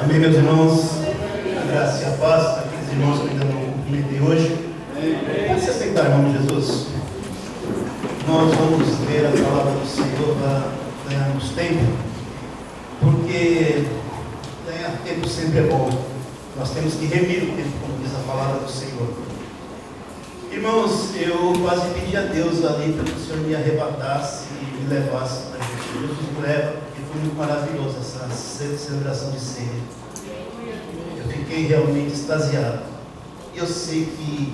Amém, meus irmãos? A graça e a paz, aqueles irmãos que ainda não cumprimentei hoje. Pode se aceitar, em nome de Jesus. Nós vamos ler a palavra do Senhor para ganharmos tempo, porque ganhar tempo sempre é bom. Nós temos que remir o tempo, como diz a palavra do Senhor. Irmãos, eu quase pedi a Deus ali para que o Senhor me arrebatasse e me levasse para a gente. Deus nos leva, porque foi muito maravilhosa essa celebração de ceia. Eu fiquei realmente extasiado. E eu sei que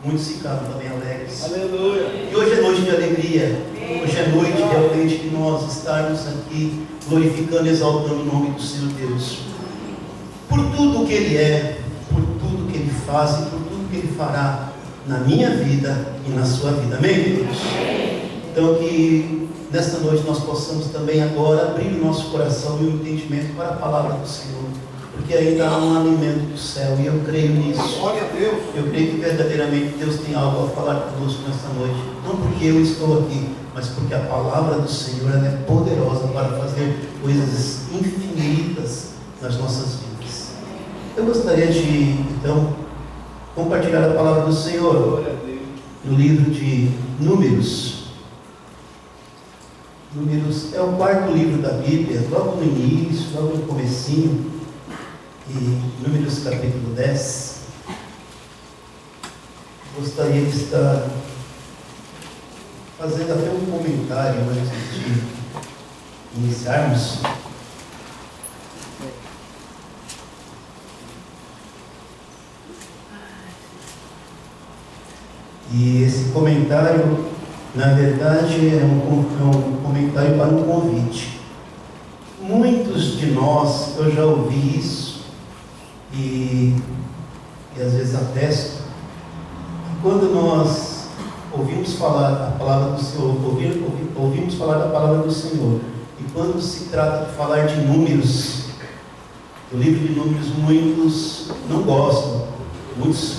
muitos ficaram também alegres. Aleluia. E hoje é noite de alegria. Hoje é noite realmente de nós estarmos aqui glorificando e exaltando o nome do Senhor Deus. Por tudo que Ele é, por tudo que Ele faz e por tudo que Ele fará na minha vida e na sua vida. Amém, queridos? Então que nesta noite nós possamos também agora abrir o nosso coração e o entendimento para a palavra do Senhor. Porque ainda há um alimento do céu e eu creio nisso. Glória a Deus. Eu creio que verdadeiramente Deus tem algo a falar conosco nesta noite. Não porque eu estou aqui, mas porque a palavra do Senhor ela é poderosa para fazer coisas infinitas nas nossas vidas. Eu gostaria de, então, compartilhar a palavra do Senhor Glória a Deus. no livro de Números. Números é o quarto livro da Bíblia, logo no início, logo no comecinho. E Números capítulo 10. Gostaria de estar fazendo até um comentário antes de iniciarmos. E esse comentário, na verdade, é um comentário para um convite. Muitos de nós, eu já ouvi isso, e às vezes atesto, que quando nós ouvimos falar a palavra do Senhor, ouvimos falar da palavra do Senhor, e quando se trata de falar de números, do livro de Números, muitos não gostam, muitos,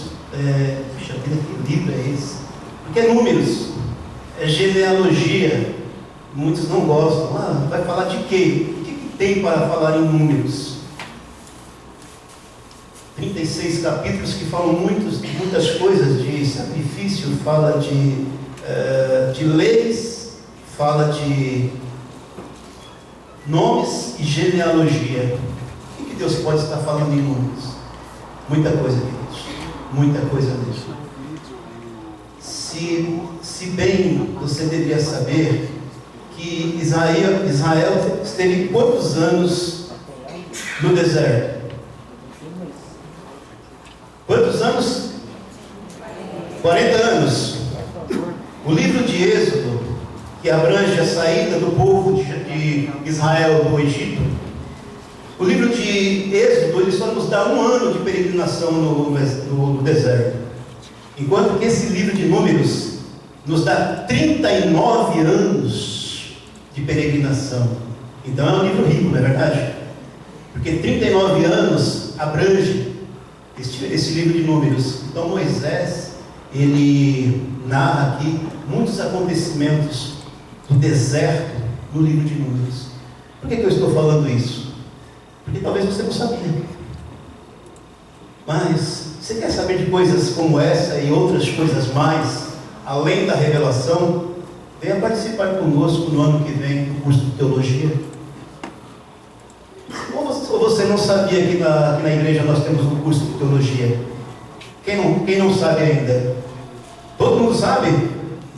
puxa vida, que livro é esse? Porque é números, é genealogia, muitos não gostam. Vai falar de quê? O que tem para falar em números? 36 capítulos que falam muitas coisas de sacrifício, fala de leis, fala de nomes e genealogia. O que Deus pode estar falando em números? Muita coisa, queridos, muita coisa mesmo. Se bem você deveria saber que Israel esteve quantos anos no deserto? Quantos anos? 40 anos. O livro de Êxodo, que abrange a saída do povo de Israel do Egito, o livro de Êxodo, ele só nos dá 1 ano de peregrinação no deserto. Enquanto que esse livro de Números nos dá 39 anos de peregrinação. Então é um livro rico, não é verdade? Porque 39 anos abrange esse livro de Números. Então Moisés, ele narra aqui muitos acontecimentos do deserto no livro de Números. Por que eu estou falando isso? Porque talvez você não sabia. Mas você quer saber de coisas como essa e outras coisas mais, além da revelação? Venha participar conosco no ano que vem do curso de teologia. Ou você não sabia que na igreja nós temos um curso de teologia? Quem não sabe ainda? Todo mundo sabe?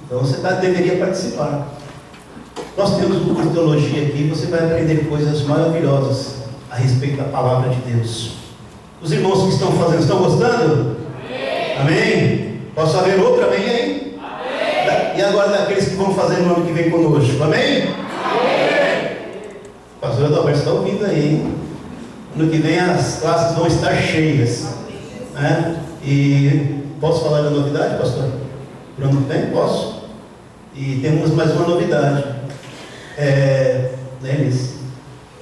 Então você deveria participar. Nós temos um curso de teologia aqui, você vai aprender coisas maravilhosas a respeito da palavra de Deus. Os irmãos que estão fazendo, estão gostando? Amém? Amém? Posso haver outro amém aí? Amém? E agora daqueles que vão fazer no ano que vem conosco, amém? Amém? Pastor Adalberto está ouvindo aí, hein? Ano que vem as classes vão estar cheias, né? E posso falar da novidade, pastor? Para o ano que vem? Posso. E temos mais uma novidade.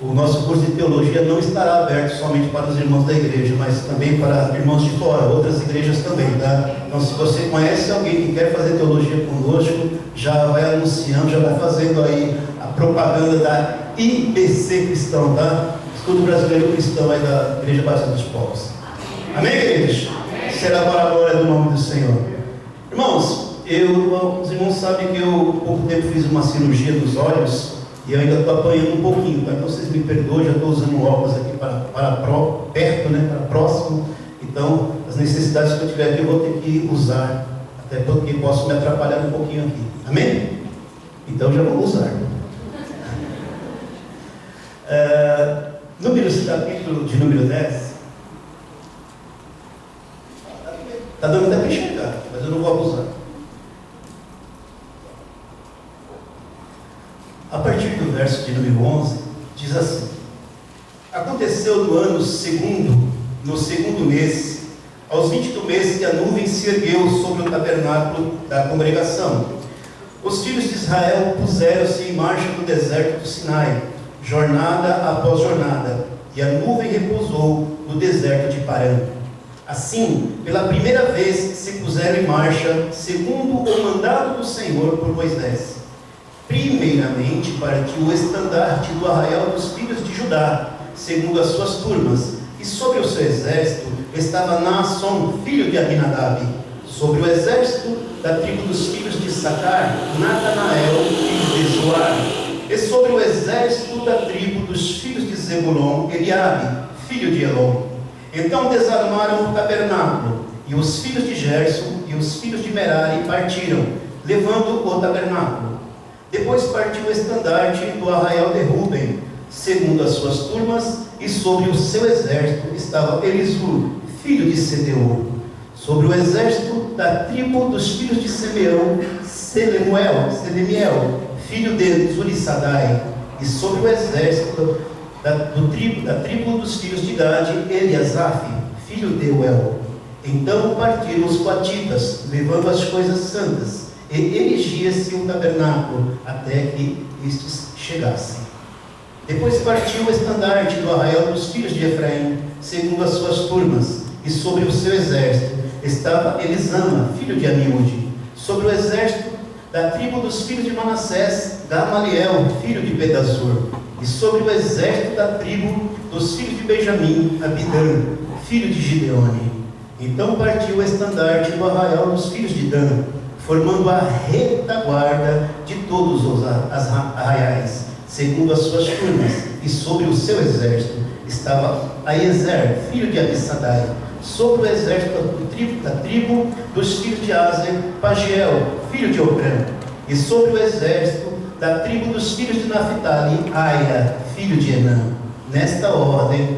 O nosso curso de teologia não estará aberto somente para os irmãos da igreja, mas também para irmãos de fora, outras igrejas também, tá? Então, se você conhece alguém que quer fazer teologia conosco, já vai anunciando, já vai fazendo aí a propaganda da IBC Cristão, tá? Estudo Brasileiro Cristão aí da Igreja Batista dos Povos. Amém, queridos? Será para a glória do nome do Senhor. Irmãos, os irmãos sabem que eu há pouco tempo fiz uma cirurgia dos olhos e eu ainda estou apanhando um pouquinho, tá? Então vocês me perdoem, já estou usando óculos aqui perto, né, para próximo. Então, as necessidades que eu tiver aqui eu vou ter que usar, até porque posso me atrapalhar um pouquinho aqui. Amém? Então já vou usar. Capítulo de número 10. Está dando até para enxergar, mas eu não vou abusar. A partir do verso de número 11, diz assim: aconteceu no ano segundo, no segundo mês, aos 20 do mês, que a nuvem se ergueu sobre o tabernáculo da congregação. Os filhos de Israel puseram-se em marcha no deserto do Sinai, jornada após jornada, e a nuvem repousou no deserto de Parã. Assim, pela primeira vez se puseram em marcha, segundo o mandado do Senhor por Moisés. Primeiramente partiu o estandarte do arraial dos filhos de Judá, segundo as suas turmas, e sobre o seu exército estava Naasson, filho de Aminadab. Sobre o exército da tribo dos filhos de Sacar, Natanael, filho de Zoar. E sobre o exército da tribo dos filhos de Zebulon, Eliabe, filho de Elon. Então desarmaram o tabernáculo, e os filhos de Gerson e os filhos de Merari partiram, levando o tabernáculo. Depois partiu o estandarte do arraial de Ruben, segundo as suas turmas, e sobre o seu exército estava Elisur, filho de Sedeur. Sobre o exército da tribo dos filhos de Simeão, Selemiel, filho de Zurissadai. E sobre o exército da tribo dos filhos de Gade, Eliasaf, filho de Uel. Então partiram os coatitas, levando as coisas santas, e erigia-se o tabernáculo, até que estes chegassem. Depois partiu o estandarte do arraial dos filhos de Efraim, segundo as suas turmas, e sobre o seu exército estava Elisama, filho de Amiúde. Sobre o exército da tribo dos filhos de Manassés, Gamaliel, filho de Pedazur. E sobre o exército da tribo dos filhos de Benjamim, Abidã, filho de Gideone. Então partiu o estandarte do arraial dos filhos de Dan, formando a retaguarda de todos os arraiais, segundo as suas turmas, e sobre o seu exército estava Aiezer, filho de Abissadai. Sobre o exército da tribo dos filhos de Aser, Pagiel, filho de Ocrã. E sobre o exército da tribo dos filhos de Naphtali, Aia, filho de Enã. Nesta ordem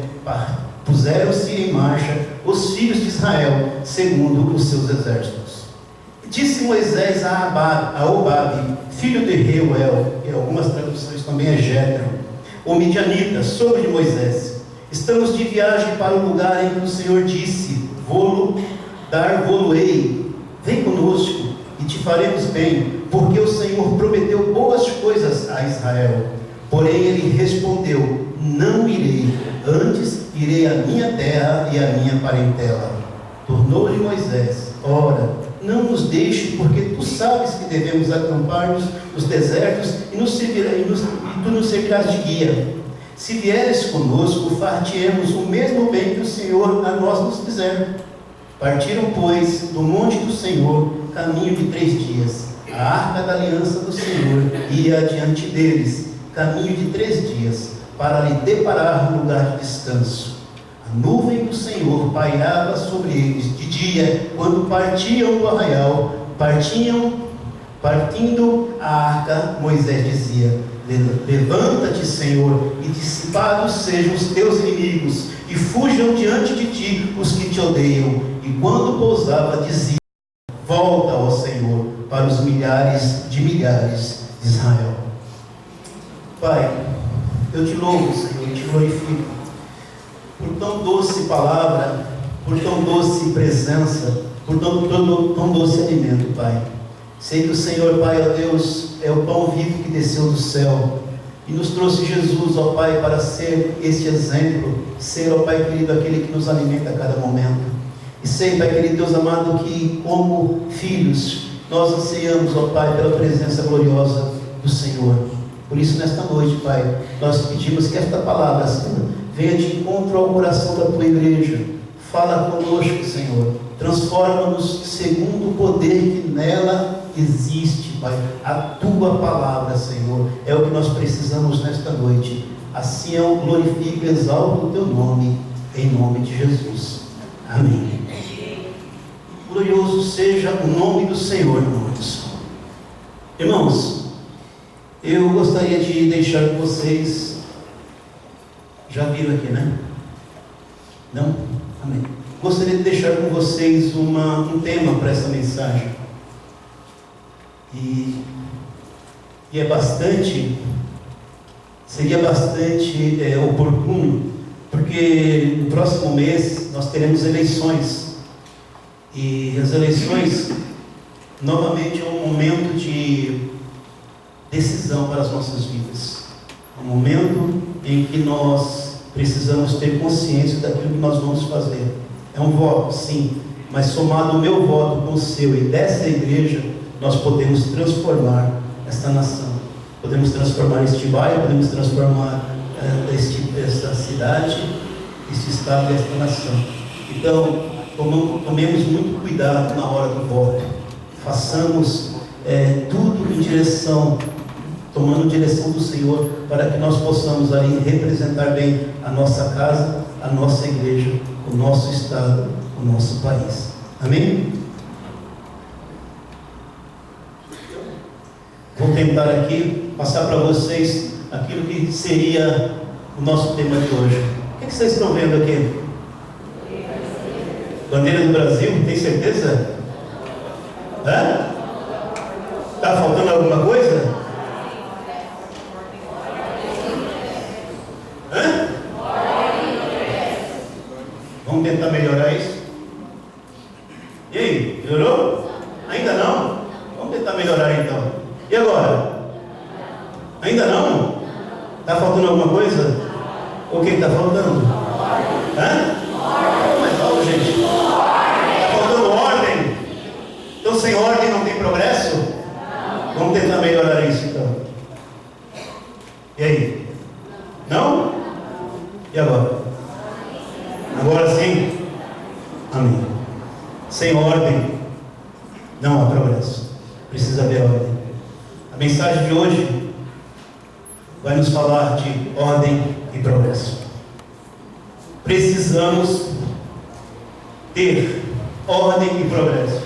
puseram-se em marcha os filhos de Israel, segundo os seus exércitos. Disse Moisés a Obabe, filho de Reuel, e algumas traduções também é Jetro, o midianita, sogro de Moisés: estamos de viagem para o lugar em que o Senhor disse: dar-vos-ei, vem conosco e te faremos bem, porque o Senhor prometeu boas coisas a Israel. Porém ele respondeu: não irei, antes irei à minha terra e à minha parentela. Tornou-lhe Moisés: ora, não nos deixe, porque tu sabes que devemos acampar nos desertos e tu nos servirás de guia. Se vieres conosco, far-te-emos o mesmo bem que o Senhor a nós nos fizer. Partiram, pois, do monte do Senhor, caminho de 3 dias. A arca da aliança do Senhor ia adiante deles, caminho de 3 dias, para lhe deparar um lugar de descanso. A nuvem do Senhor pairava sobre eles de dia, quando partiam do arraial. Partindo a arca, Moisés dizia: levanta-te, Senhor, e dissipados sejam os teus inimigos, e fujam diante de ti os que te odeiam. E quando pousava, dizia: volta, ó Senhor, para os milhares de Israel. Pai, eu te louvo, Senhor, eu te glorifico por tão doce palavra, por tão doce presença, por tão doce alimento, Pai. Sei que o Senhor, Pai, ó Deus, é o pão vivo que desceu do céu e nos trouxe Jesus, ó Pai, para ser este exemplo, ser, ó Pai querido, aquele que nos alimenta a cada momento. E sei, Pai querido, Deus amado, que como filhos nós ansiamos, ó Pai, pela presença gloriosa do Senhor. Por isso, nesta noite, Pai, nós pedimos que esta palavra, Senhor, venha de encontro ao coração da tua igreja. Fala conosco, Senhor. Transforma-nos segundo o poder que nela existe, Pai. A tua palavra, Senhor, é o que nós precisamos nesta noite. Assim eu glorifico e exalto o teu nome, em nome de Jesus. Amém. Glorioso seja o nome do Senhor, irmãos. Irmãos, eu gostaria de deixar com vocês. Já viram aqui, né? Não? Amém. Gostaria de deixar com vocês um tema para essa mensagem. E seria bastante oportuno, porque no próximo mês nós teremos eleições. E as eleições, novamente, é um momento de decisão para as nossas vidas. É um momento em que nós precisamos ter consciência daquilo que nós vamos fazer. É um voto, sim, mas somado o meu voto com o seu e dessa igreja, nós podemos transformar esta nação. Podemos transformar este bairro, podemos transformar esta cidade, este estado e esta nação. Então, tomemos muito cuidado na hora do voto. Façamos tudo em direção, tomando direção do Senhor, para que nós possamos aí representar bem a nossa casa, a nossa igreja, o nosso estado, o nosso país. Amém? Vou tentar aqui passar para vocês aquilo que seria o nosso tema de hoje. O que vocês estão vendo aqui? Bandeira do Brasil, tem certeza? Hã? Está faltando alguma coisa? Hã? Vamos tentar melhorar isso? E aí, melhorou? Ainda não? Vamos tentar melhorar então. E agora? Ainda não? Está faltando alguma coisa? O que está faltando? Hã? Mais alto, gente. Está faltando ordem. Então, sem ordem não tem progresso? Vamos tentar melhorar isso então. E aí? Não? E agora? Agora sim? Amém. Sem ordem não há progresso. Precisa haver ordem. A mensagem de hoje vai nos falar de ordem e progresso. Precisamos ter ordem e progresso.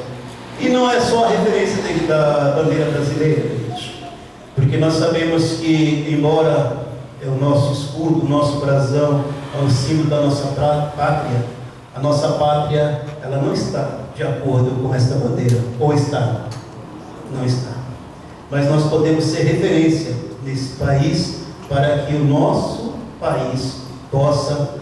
E não é só a referência da bandeira brasileira, gente. Porque nós sabemos que, embora o nosso escudo, o nosso brasão, é o símbolo da nossa pátria, a nossa pátria, ela não está de acordo com esta bandeira. Ou está? Não está. Mas nós podemos ser referência nesse país para que o nosso país possa,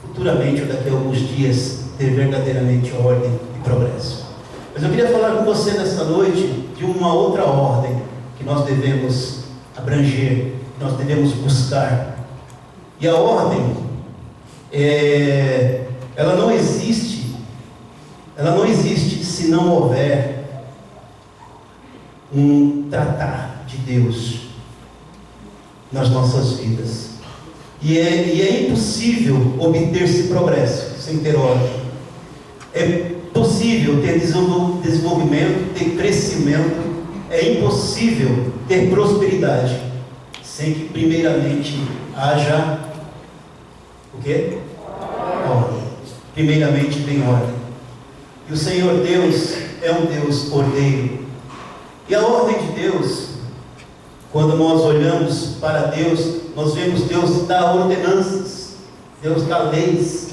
futuramente ou daqui a alguns dias, ter verdadeiramente ordem e progresso. Mas eu queria falar com você nesta noite de uma outra ordem que nós devemos abranger, que nós devemos buscar. E a ordem, ela não existe se não houver um tratar de Deus nas nossas vidas. E é impossível obter-se progresso sem ter ordem. É possível ter desenvolvimento, ter crescimento. É impossível ter prosperidade sem que primeiramente haja o quê? Ordem. Primeiramente vem ordem. E o Senhor Deus é um Deus ordeiro. E a ordem de Deus, quando nós olhamos para Deus, nós vemos Deus dar ordenanças, Deus dá leis.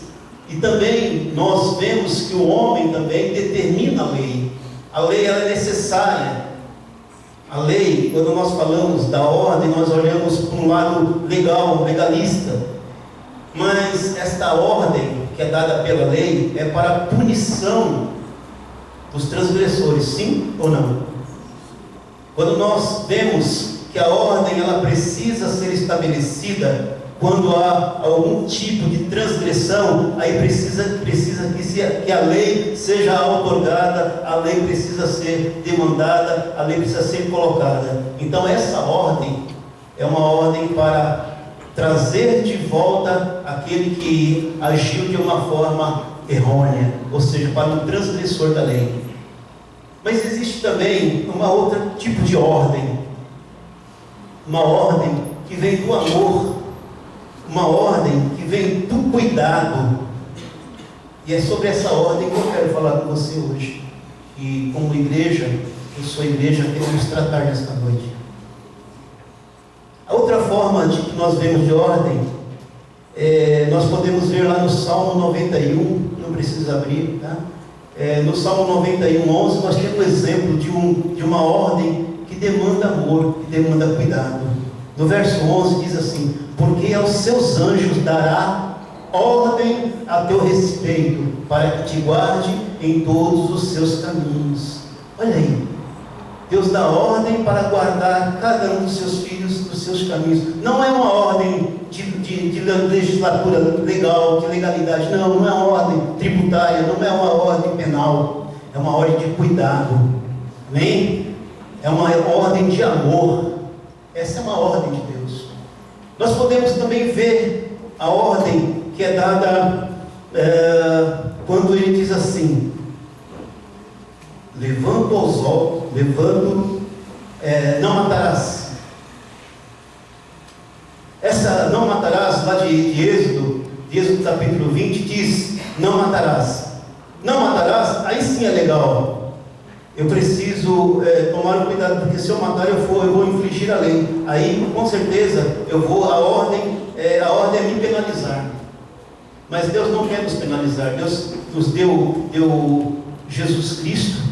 E também nós vemos que o homem também determina a lei. A lei ela é necessária. A lei, quando nós falamos da ordem, nós olhamos para um lado legal, legalista. Mas esta ordem que é dada pela lei é para a punição dos transgressores, sim ou não? Quando nós vemos que a ordem ela precisa ser estabelecida quando há algum tipo de transgressão, aí precisa que a lei seja outorgada, a lei precisa ser demandada, a lei precisa ser colocada. Então essa ordem é uma ordem para trazer de volta aquele que agiu de uma forma errônea, ou seja, para um transgressor da lei. Mas existe também uma outra tipo de ordem, uma ordem que vem do amor, uma ordem que vem do cuidado, e é sobre essa ordem que eu quero falar com você hoje. E como igreja, eu sou igreja, queremos tratar nesta noite. A outra forma de que nós vemos de ordem, nós podemos ver lá no Salmo 91, não precisa abrir, tá? No Salmo 91, 11, nós temos um exemplo de uma ordem que demanda amor, que demanda cuidado. No verso 11 diz assim: porque aos seus anjos dará ordem a teu respeito, para que te guarde em todos os seus caminhos. Olha aí, Deus dá ordem para guardar cada um dos seus filhos nos seus caminhos. Não é uma ordem de legislatura legal, de legalidade, não é uma ordem tributária, não é uma ordem penal, é uma ordem de cuidado, amém? É uma ordem de amor. Essa é uma ordem de Deus. Nós podemos também ver a ordem que é dada quando ele diz assim: não matarás. Essa não matarás, lá de Êxodo capítulo 20, diz: não matarás. Não matarás, aí sim é legal. Eu preciso tomar cuidado, porque se eu matar, eu vou infligir a lei. Aí, com certeza, a ordem é me penalizar. Mas Deus não quer nos penalizar. Deus nos deu Jesus Cristo.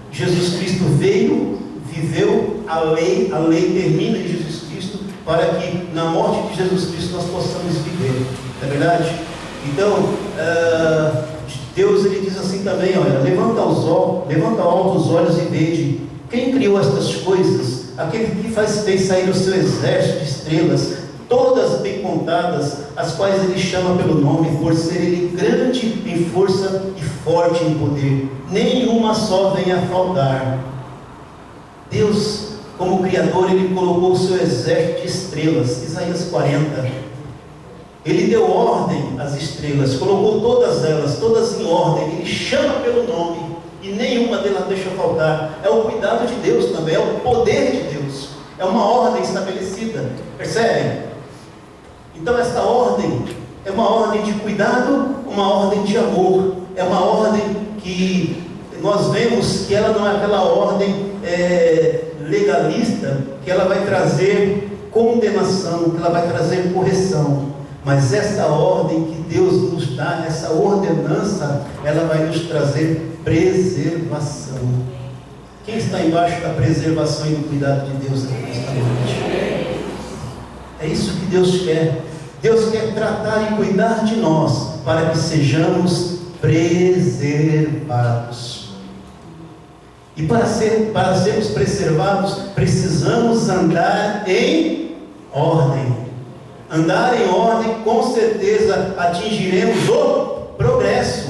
Jesus Cristo veio, viveu a lei termina em Jesus Cristo, para que na morte de Jesus Cristo nós possamos viver. Não é verdade? Então, Deus ele diz assim também: olha, levanta alto os olhos e vede quem criou estas coisas, aquele que fez sair o seu exército de estrelas, todas bem contadas, as quais ele chama pelo nome, por ser ele grande em força e forte em poder, nenhuma só vem a faltar. Deus, como Criador, ele colocou o seu exército de estrelas. Isaías 40. Ele deu ordem às estrelas, colocou todas em ordem, ele chama pelo nome, e nenhuma delas deixa faltar. É o cuidado de Deus também, é o poder de Deus, é uma ordem estabelecida, percebem? Então esta ordem é uma ordem de cuidado, uma ordem de amor, é uma ordem que nós vemos que ela não é aquela ordem legalista, que ela vai trazer condenação, que ela vai trazer correção. Mas essa ordem que Deus nos dá, essa ordenança, ela vai nos trazer preservação. Quem está embaixo da preservação e do cuidado de Deus nesta noite? É isso que Deus quer. Deus quer tratar e cuidar de nós, para que sejamos preservados. E para sermos preservados, precisamos andar em ordem. Andar em ordem, com certeza atingiremos o progresso.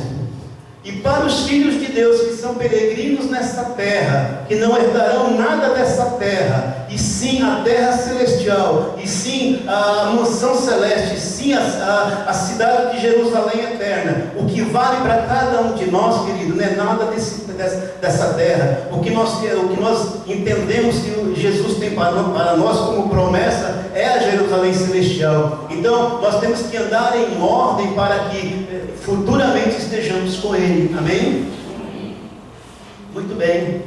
E para os filhos de Deus que são peregrinos nessa terra, que não herdarão nada dessa terra, e sim a terra celestial, e sim a mansão celeste, e sim a cidade de Jerusalém eterna, o que vale para cada um de nós, querido, não é nada dessa terra. O que nós entendemos que Jesus tem para nós como promessa é a Jerusalém celestial. Então nós temos que andar em ordem para que futuramente estejamos com Ele. Amém? Muito bem.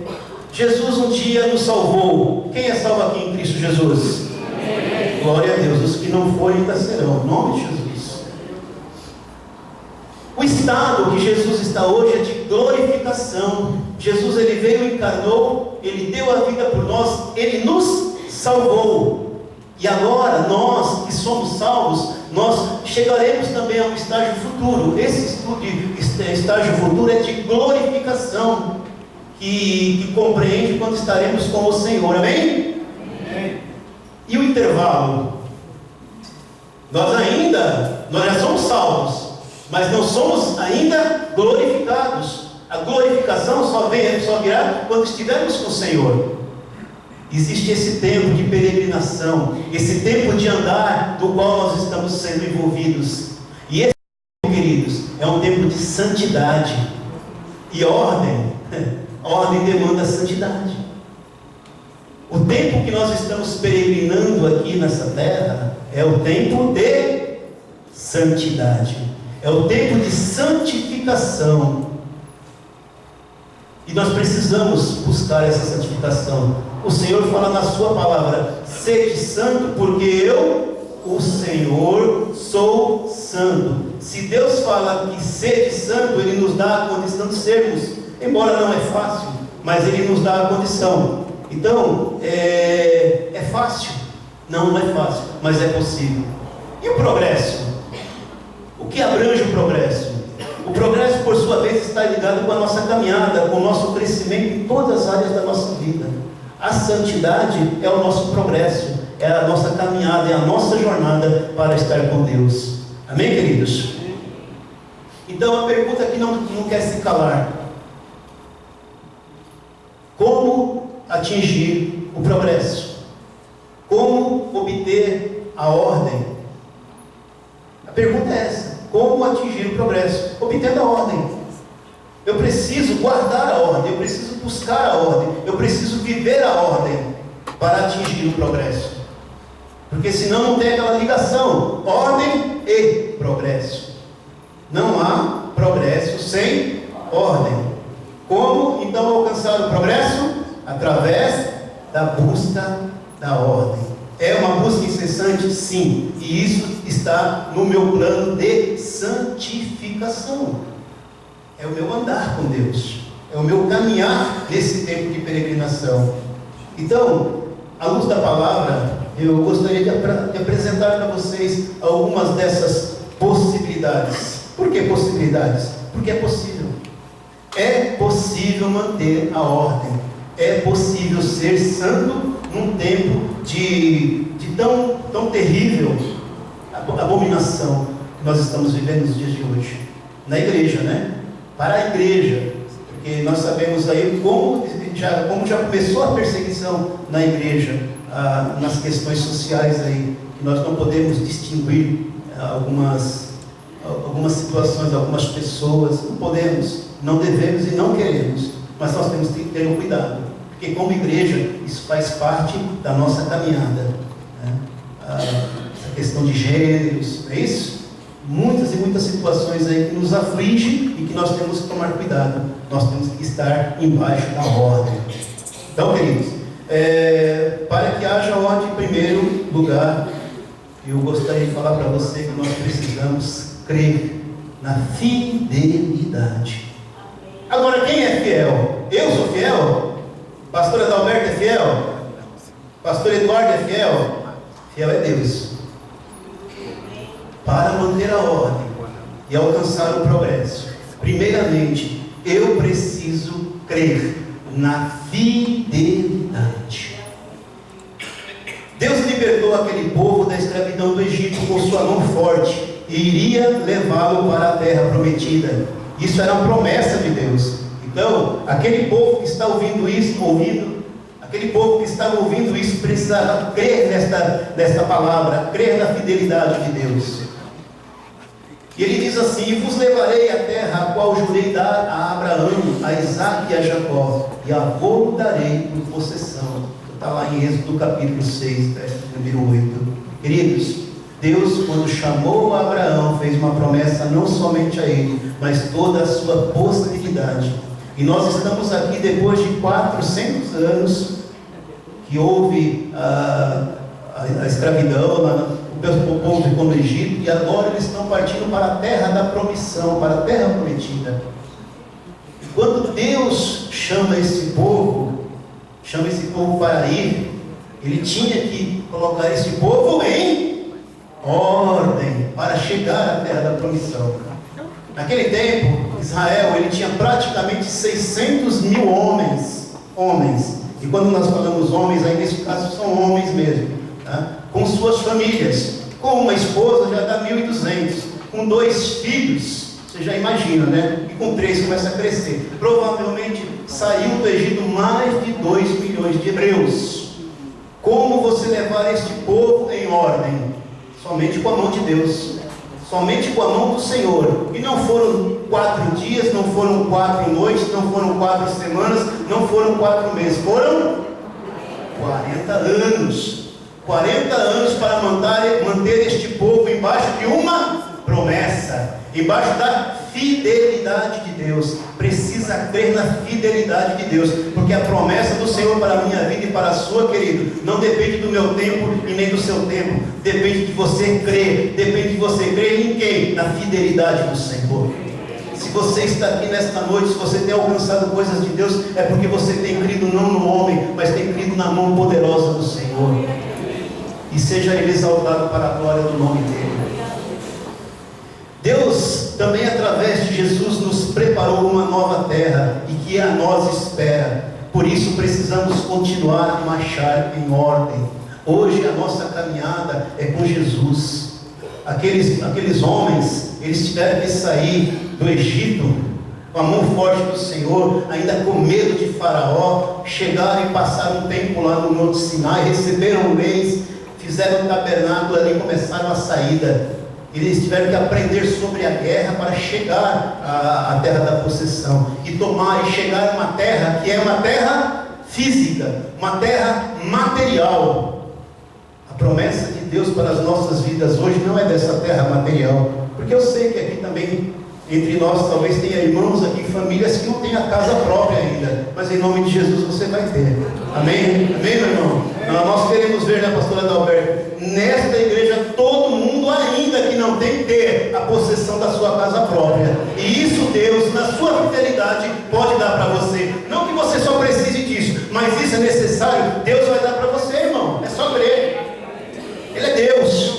Jesus um dia nos salvou. Quem é salvo aqui em Cristo Jesus? Amém. Glória a Deus. Os que não forem ainda serão. Em nome de Jesus. O estado que Jesus está hoje é de glorificação. Jesus ele veio, encarnou, ele deu a vida por nós, ele nos salvou. E agora nós que somos salvos, nós chegaremos também a um estágio futuro. Esse estágio futuro é de glorificação, que compreende quando estaremos com o Senhor. Amém? Amém. E o intervalo? Nós já somos salvos, mas não somos ainda glorificados. A glorificação só virá quando estivermos com o Senhor. Existe esse tempo de peregrinação, esse tempo de andar do qual nós estamos sendo envolvidos. E esse tempo, queridos, é um tempo de santidade. E ordem, ordem demanda santidade. O tempo que nós estamos peregrinando aqui nessa terra é o tempo de santidade. É o tempo de santificação. E nós precisamos buscar essa santificação. O Senhor fala na sua palavra: sede santo, porque eu, o Senhor, sou santo. Se Deus fala que sede santo, Ele nos dá a condição de sermos, embora não é fácil, mas Ele nos dá a condição. Então, é fácil? Não é fácil, mas é possível. E o progresso? O que abrange o progresso? O progresso, por sua vez, está ligado com a nossa caminhada, com o nosso crescimento em todas as áreas da nossa vida. A santidade é o nosso progresso, é a nossa caminhada, é a nossa jornada para estar com Deus. Amém, queridos? Então, a pergunta que não quer se calar: como atingir o progresso? Como obter a ordem? A pergunta é essa: como atingir o progresso? Obtendo a ordem. Eu preciso guardar a ordem, eu preciso buscar a ordem, eu preciso viver a ordem para atingir o progresso. Porque senão não tem aquela ligação, ordem e progresso. Não há progresso sem ordem. Como então alcançar o progresso? Através da busca da ordem. É uma busca incessante? Sim. E isso está no meu plano de santificação. É o meu andar com Deus. É o meu caminhar nesse tempo de peregrinação. Então, à luz da palavra, eu gostaria de apresentar para vocês algumas dessas possibilidades. Por que possibilidades? Porque é possível. É possível manter a ordem. É possível ser santo num tempo de tão terrível abominação que nós estamos vivendo nos dias de hoje. Na igreja, né? Para a igreja. Porque nós sabemos aí como já começou a perseguição na igreja, nas questões sociais aí, que nós não podemos distinguir algumas situações, algumas pessoas, não podemos, não devemos e não queremos, mas nós temos que ter um cuidado, porque como igreja, isso faz parte da nossa caminhada, né? Essa questão de gêneros, não é isso? Muitas e muitas situações aí que nos afligem e que nós temos que tomar cuidado, nós temos que estar embaixo da ordem. Então, queridos, para que haja ordem, em primeiro lugar, eu gostaria de falar para você que nós precisamos crer na fidelidade. Agora, quem é fiel? Eu sou fiel? Pastor Adalberto é fiel? Pastor Eduardo é fiel? Fiel é Deus. Para manter a ordem e alcançar o progresso, primeiramente, eu preciso crer na fidelidade. Deus libertou aquele povo da escravidão do Egito com sua mão forte e iria levá-lo para a terra prometida. Isso era uma promessa de Deus. Então, aquele povo que está ouvindo isso, aquele povo que estava ouvindo isso precisava crer nesta palavra, crer na fidelidade de Deus. E ele diz assim: vos levarei à terra a qual jurei dar a Abraão, a Isaque e a Jacó, e a vou darei por possessão. Está lá em Êxodo capítulo 6, verso número 8. Queridos, Deus, quando chamou a Abraão, fez uma promessa não somente a ele, mas toda a sua posteridade. E nós estamos aqui depois de 400 anos que houve a escravidão lá o povo ficou no Egito, e agora eles estão partindo para a terra da promissão, para a terra prometida. E quando Deus chama esse povo para ir, Ele tinha que colocar esse povo em ordem, para chegar à terra da promissão. Naquele tempo, Israel, ele tinha praticamente 600 mil homens, e quando nós falamos homens, aí nesse caso são homens mesmo, tá? Com suas famílias, com uma esposa já dá 1.200, com 2 filhos, você já imagina, né? E com 3 começa a crescer. Provavelmente saiu do Egito mais de 2 milhões de hebreus. Como você levar este povo em ordem? Somente com a mão de Deus, somente com a mão do Senhor. E não foram 4 dias, não foram 4 noites, não foram 4 semanas, não foram 4 meses, foram 40 anos. 40 anos para manter este povo embaixo de uma promessa, embaixo da fidelidade de Deus. Precisa crer na fidelidade de Deus, porque a promessa do Senhor para a minha vida e para a sua, querido, não depende do meu tempo e nem do seu tempo, depende de você crer. Depende de você crer em quem? Na fidelidade do Senhor. Se você está aqui nesta noite, se você tem alcançado coisas de Deus, é porque você tem crido não no homem, mas tem crido na mão poderosa do Senhor. E seja Ele exaltado para a glória do nome dEle. Deus também, através de Jesus, nos preparou uma nova terra e que a nós espera. Por isso precisamos continuar a marchar em ordem. Hoje a nossa caminhada é com Jesus. Aqueles homens, eles tiveram que sair do Egito com a mão forte do Senhor, ainda com medo de Faraó. Chegaram e passaram um tempo lá no Monte Sinai, receberam leis, fizeram o tabernáculo ali e começaram a saída. Eles tiveram que aprender sobre a guerra para chegar à terra da possessão e chegar a uma terra que é uma terra física, uma terra material. A promessa de Deus para as nossas vidas hoje não é dessa terra material, porque eu sei que aqui também entre nós talvez tenha irmãos aqui, famílias que não têm a casa própria ainda, mas em nome de Jesus você vai ter. Amém? Amém, meu irmão? Nós queremos ver, né, pastora Adalberto, nesta igreja todo mundo ainda que não tem que ter a possessão da sua casa própria, e isso Deus, na sua fidelidade, pode dar para você. Não que você só precise disso, mas isso é necessário, Deus vai dar para você, irmão. É só crer. Ele é Deus.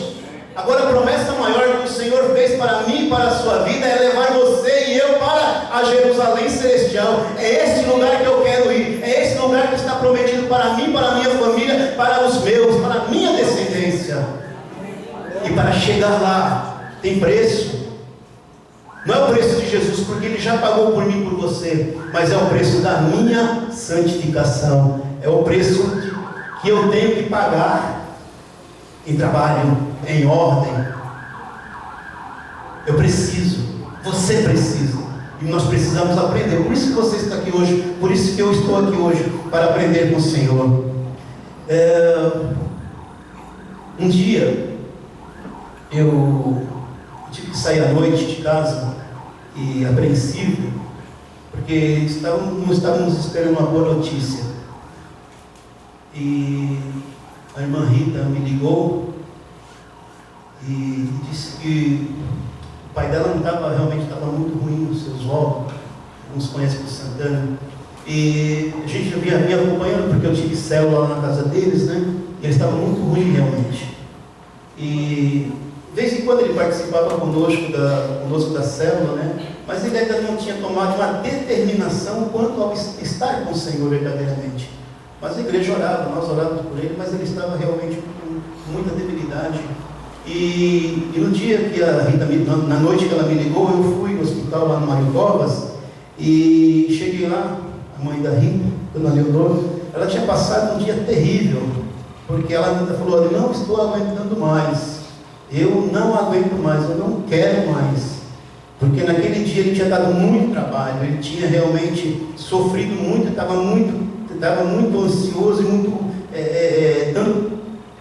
Agora a promessa maior que o Senhor fez para mim e para a sua vida é levar você e eu para a Jerusalém Celestial. É esse lugar que eu quero ir, é esse lugar que está prometido para mim, para a minha família, para os meus, para a minha descendência. E para chegar lá tem preço. Não é o preço de Jesus, porque Ele já pagou por mim e por você, mas é o preço da minha santificação. É o preço que eu tenho que pagar em trabalho, em ordem. Eu preciso, você precisa, e nós precisamos aprender. Por isso que você está aqui hoje, por isso que eu estou aqui hoje, para aprender com o Senhor. Um dia eu tive que sair à noite de casa, e apreensivo, porque não estávamos esperando uma boa notícia. E a irmã Rita me ligou e disse que o pai dela realmente estava muito ruim nos seus votos. Alguns conhecem por Santana. E a gente vinha acompanhando, porque eu tive célula lá na casa deles, né? E ele estava muito ruim realmente. E de vez em quando ele participava conosco da célula, né? Mas ele ainda não tinha tomado uma determinação quanto ao estar com o Senhor verdadeiramente. Mas a igreja orava, nós orávamos por ele, mas ele estava realmente com muita debilidade. E no dia que a Rita, na noite que ela me ligou, eu fui no hospital lá no Mário Covas, e cheguei lá, a mãe da Rita, dona Leonor, ela tinha passado um dia terrível, porque ela falou: eu não estou aguentando mais, eu não aguento mais, eu não quero mais. Porque naquele dia ele tinha dado muito trabalho, ele tinha realmente sofrido muito, estava muito ansioso e muito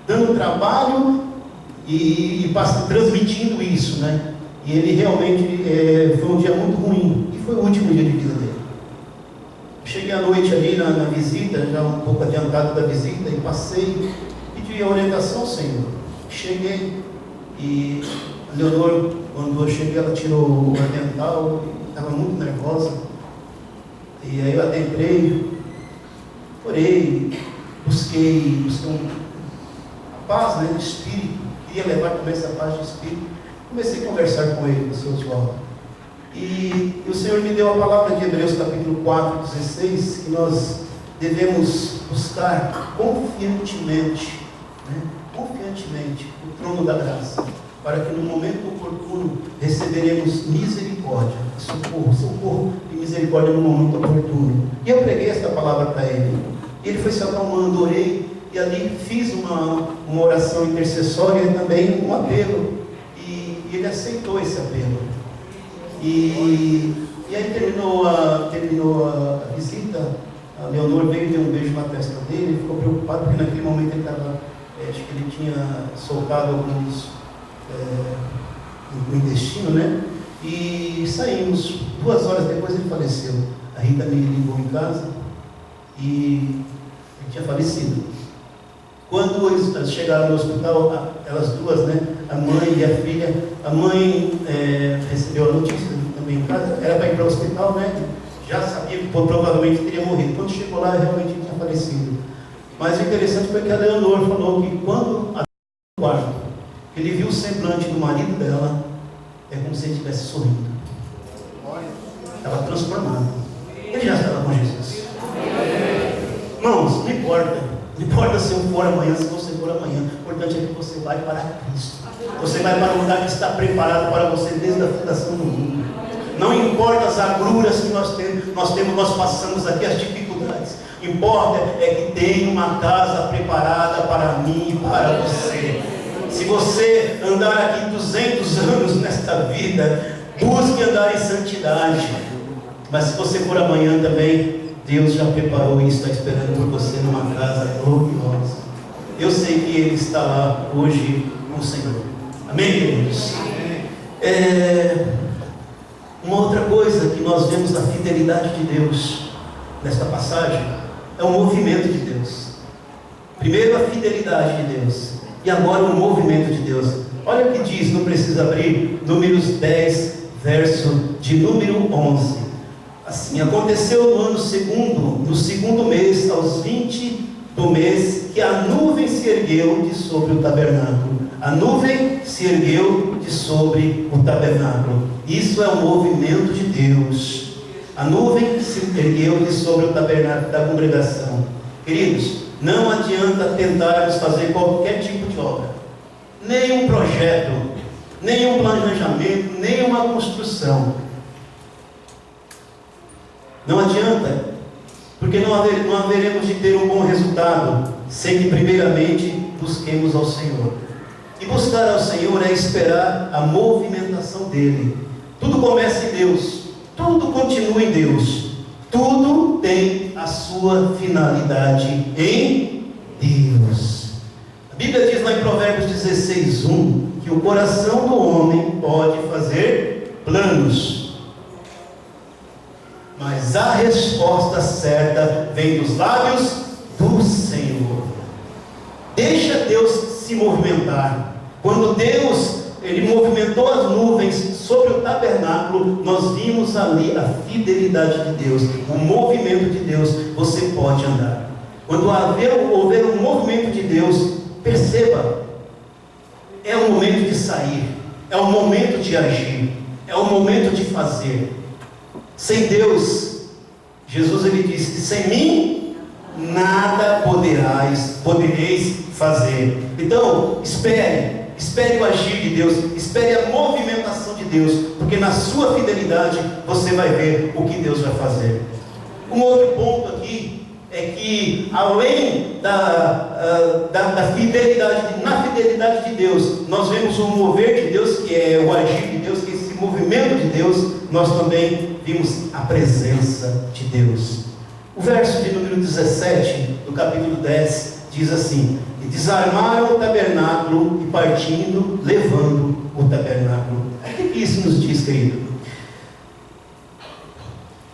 dando trabalho e transmitindo isso, né? E ele realmente foi um dia muito ruim, e foi o último dia de vida dele. Cheguei à noite ali na visita, já um pouco adiantado da visita, e passei, pedi a orientação ao Senhor. Cheguei, e a Leonor, quando eu cheguei, ela tirou o adental, estava muito nervosa, e aí eu adentrei, orei, busquei a paz, né, do Espírito, queria levar também essa paz do Espírito. Comecei a conversar com ele, com o seu Oswaldo, e o Senhor me deu a palavra de Hebreus capítulo 4, 16, que nós devemos buscar confiantemente, né, o trono da graça, para que no momento oportuno receberemos misericórdia, socorro e misericórdia no momento oportuno. E eu preguei esta palavra para ele. Ele foi se acalmando, orei, e ali fiz uma oração intercessória e também um apelo, e ele aceitou esse apelo. E aí terminou a visita, a Leonor veio e deu um beijo na testa dele, ele ficou preocupado porque naquele momento ele estava, acho que ele tinha soltado alguns no intestino, né? E saímos. 2 horas depois ele faleceu. A Rita me ligou em casa e ele tinha falecido. Quando eles chegaram no hospital, elas duas, né? A mãe e a filha, a mãe recebeu a notícia também em casa, era para ir para o hospital, né? Já sabia que provavelmente teria morrido. Quando chegou lá, realmente tinha falecido. Mas o interessante foi que a Leonor falou que quando a quarto, ele viu o semblante do marido dela, é como se ele estivesse sorrindo. Estava transformado. Ele já estava com Jesus. Irmãos, não importa se eu for amanhã, se você for amanhã, o importante é que você vai para Cristo. Você vai para um lugar que está preparado para você desde a fundação do mundo. Não importa as agruras que nós passamos aqui, as dificuldades. Importa é que tem uma casa preparada para mim e para você. Se você andar aqui 200 anos nesta vida, busque andar em santidade. Mas se você for amanhã também, Deus já preparou isso, está esperando por você numa casa gloriosa. Eu sei que Ele está lá hoje com o Senhor. Amém, queridos? Uma outra coisa que nós vemos na fidelidade de Deus nesta passagem é o movimento de Deus. Primeiro a fidelidade de Deus e agora o movimento de Deus. Olha o que diz, não precisa abrir, Números 10, verso de número 11. Assim, aconteceu no ano segundo, no segundo mês, aos 20 do mês, que a nuvem se ergueu de sobre o tabernáculo. A nuvem se ergueu de sobre o tabernáculo. Isso é o movimento de Deus. A nuvem se ergueu de sobre o tabernáculo da congregação. Queridos, não adianta tentarmos fazer qualquer tipo de obra, nem um projeto, nem um planejamento, nem uma construção. Não adianta, porque não haveremos de ter um bom resultado sem que primeiramente busquemos ao Senhor. E buscar ao Senhor é esperar a movimentação dEle. Tudo começa em Deus, tudo continua em Deus, tudo tem a sua finalidade em Deus. A Bíblia diz lá em Provérbios 16:1 que o coração do homem pode fazer planos, mas a resposta certa vem dos lábios do Senhor. Deixa Deus se movimentar. Quando Deus Ele movimentou as nuvens sobre o tabernáculo, nós vimos ali a fidelidade de Deus, o movimento de Deus. Você pode andar. Quando houver um movimento de Deus, perceba, é o momento de sair, é o momento de agir, é o momento de fazer. Sem Deus, Jesus ele disse que sem mim nada podereis fazer. Então, espere o agir de Deus, espere a movimentação de Deus, porque na sua fidelidade você vai ver o que Deus vai fazer. Um outro ponto aqui é que além da fidelidade, na fidelidade de Deus, nós vemos o mover de Deus, que é o agir de Deus, que é esse movimento de Deus. Nós também vimos a presença de Deus. O verso de número 17 do capítulo 10 diz assim: e desarmaram o tabernáculo e partindo, levando o tabernáculo. O que isso nos diz, querido?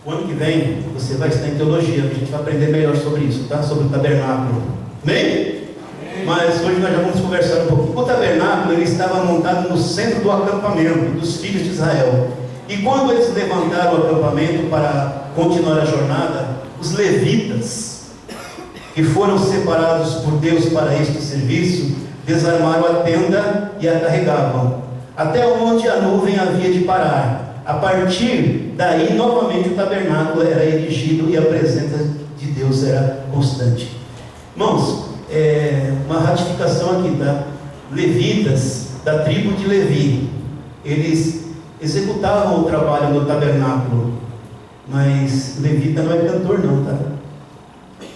O ano que vem você vai estar em teologia, a gente vai aprender melhor sobre isso, tá? Sobre o tabernáculo. Amém? Mas hoje nós já vamos conversar um pouquinho. O tabernáculo ele estava montado no centro do acampamento dos filhos de Israel. E quando eles levantaram o acampamento para continuar a jornada, os levitas, que foram separados por Deus para este serviço, desarmaram a tenda e a carregavam, até onde a nuvem havia de parar. A partir daí, novamente o tabernáculo era erigido e a presença de Deus era constante. Irmãos, uma ratificação aqui, tá? Levitas, da tribo de Levi, eles executavam o trabalho no tabernáculo, mas levita não é cantor não, tá?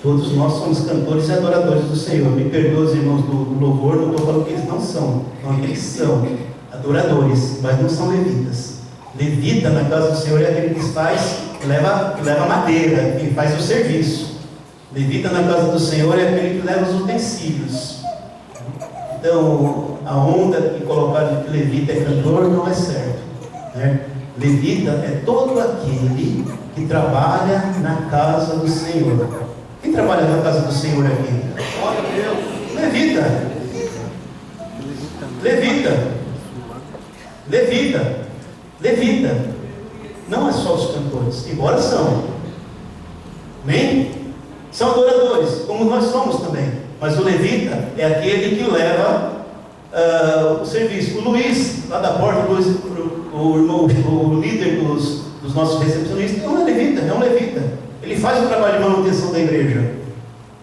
Todos nós somos cantores e adoradores do Senhor. Me perdoe os irmãos do louvor, não estou falando que eles não são. Não, eles são adoradores, mas não são levitas. Levita na casa do Senhor é aquele que leva madeira, que faz o serviço. Levita na casa do Senhor é aquele que leva os utensílios. Então, a onda que colocaram de levita é cantor não é certo, né? Levita é todo aquele que trabalha na casa do Senhor. Quem trabalha na casa do Senhor aqui? Glória a Deus. Levita. Levita. Levita. Levita. Não é só os cantores, embora são. Amém? São adoradores, como nós somos também. Mas o levita é aquele que leva o serviço. O Luiz, lá da porta, o líder dos nossos recepcionistas, é um levita. Ele faz o trabalho de manutenção da igreja.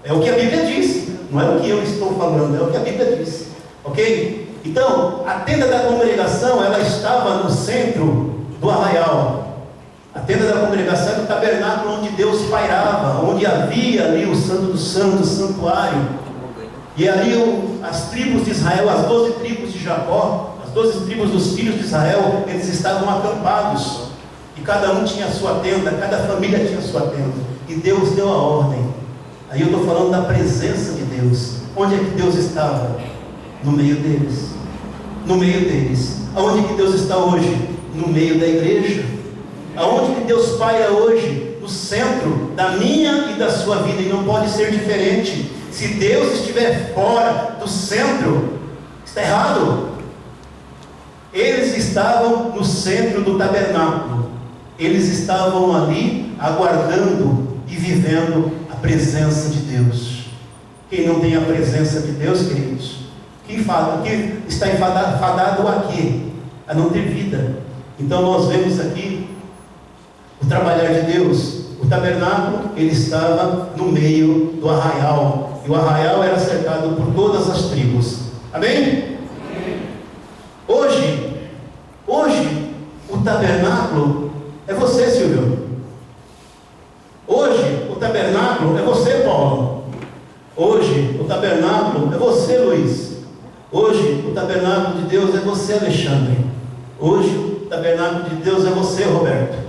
É o que a Bíblia diz, não é o que eu estou falando, é o que a Bíblia diz. Ok? Então, a tenda da congregação, ela estava no centro do arraial. A tenda da congregação era o tabernáculo onde Deus pairava, onde havia ali o Santo dos Santos, o santuário. E ali as tribos de Israel, as 12 tribos de Jacó, as 12 tribos dos filhos de Israel, eles estavam acampados. E cada um tinha a sua tenda, cada família tinha a sua tenda. E Deus deu a ordem. Aí eu estou falando da presença de Deus. Onde é que Deus estava? No meio deles. No meio deles. Aonde que Deus está hoje? No meio da igreja. Aonde que Deus paira hoje? No centro da minha e da sua vida. E não pode ser diferente. Se Deus estiver fora do centro, está errado. Eles estavam no centro do tabernáculo. Eles estavam ali aguardando e vivendo a presença de Deus. Quem não tem a presença de Deus, queridos, quem está fadado aqui a não ter vida. Então nós vemos aqui o trabalhar de Deus. O tabernáculo, ele estava no meio do arraial, e o arraial era cercado por todas as tribos. Amém? Hoje o tabernáculo é você, Silvio. Hoje o tabernáculo é você, Paulo. Hoje o tabernáculo é você, Luiz. Hoje o tabernáculo de Deus é você, Alexandre. Hoje o tabernáculo de Deus é você, Roberto.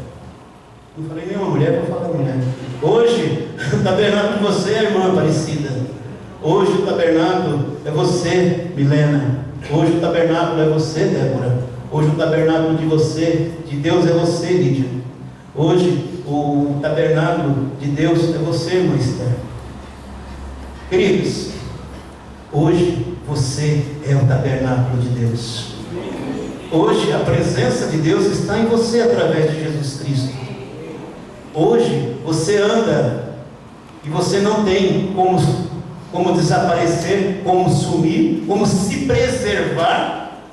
Não falei nenhuma mulher, vou falar mulher. Hoje o tabernáculo de você é a irmã Aparecida. Hoje o tabernáculo é você, Milena. Hoje o tabernáculo é você, Débora. Hoje o tabernáculo de Deus é você, Lídia. Hoje o tabernáculo de Deus é você, irmã Esther. Queridos, hoje você é o tabernáculo de Deus. Hoje a presença de Deus está em você através de Jesus Cristo. Hoje você anda e você não tem como desaparecer, como sumir, como se preservar,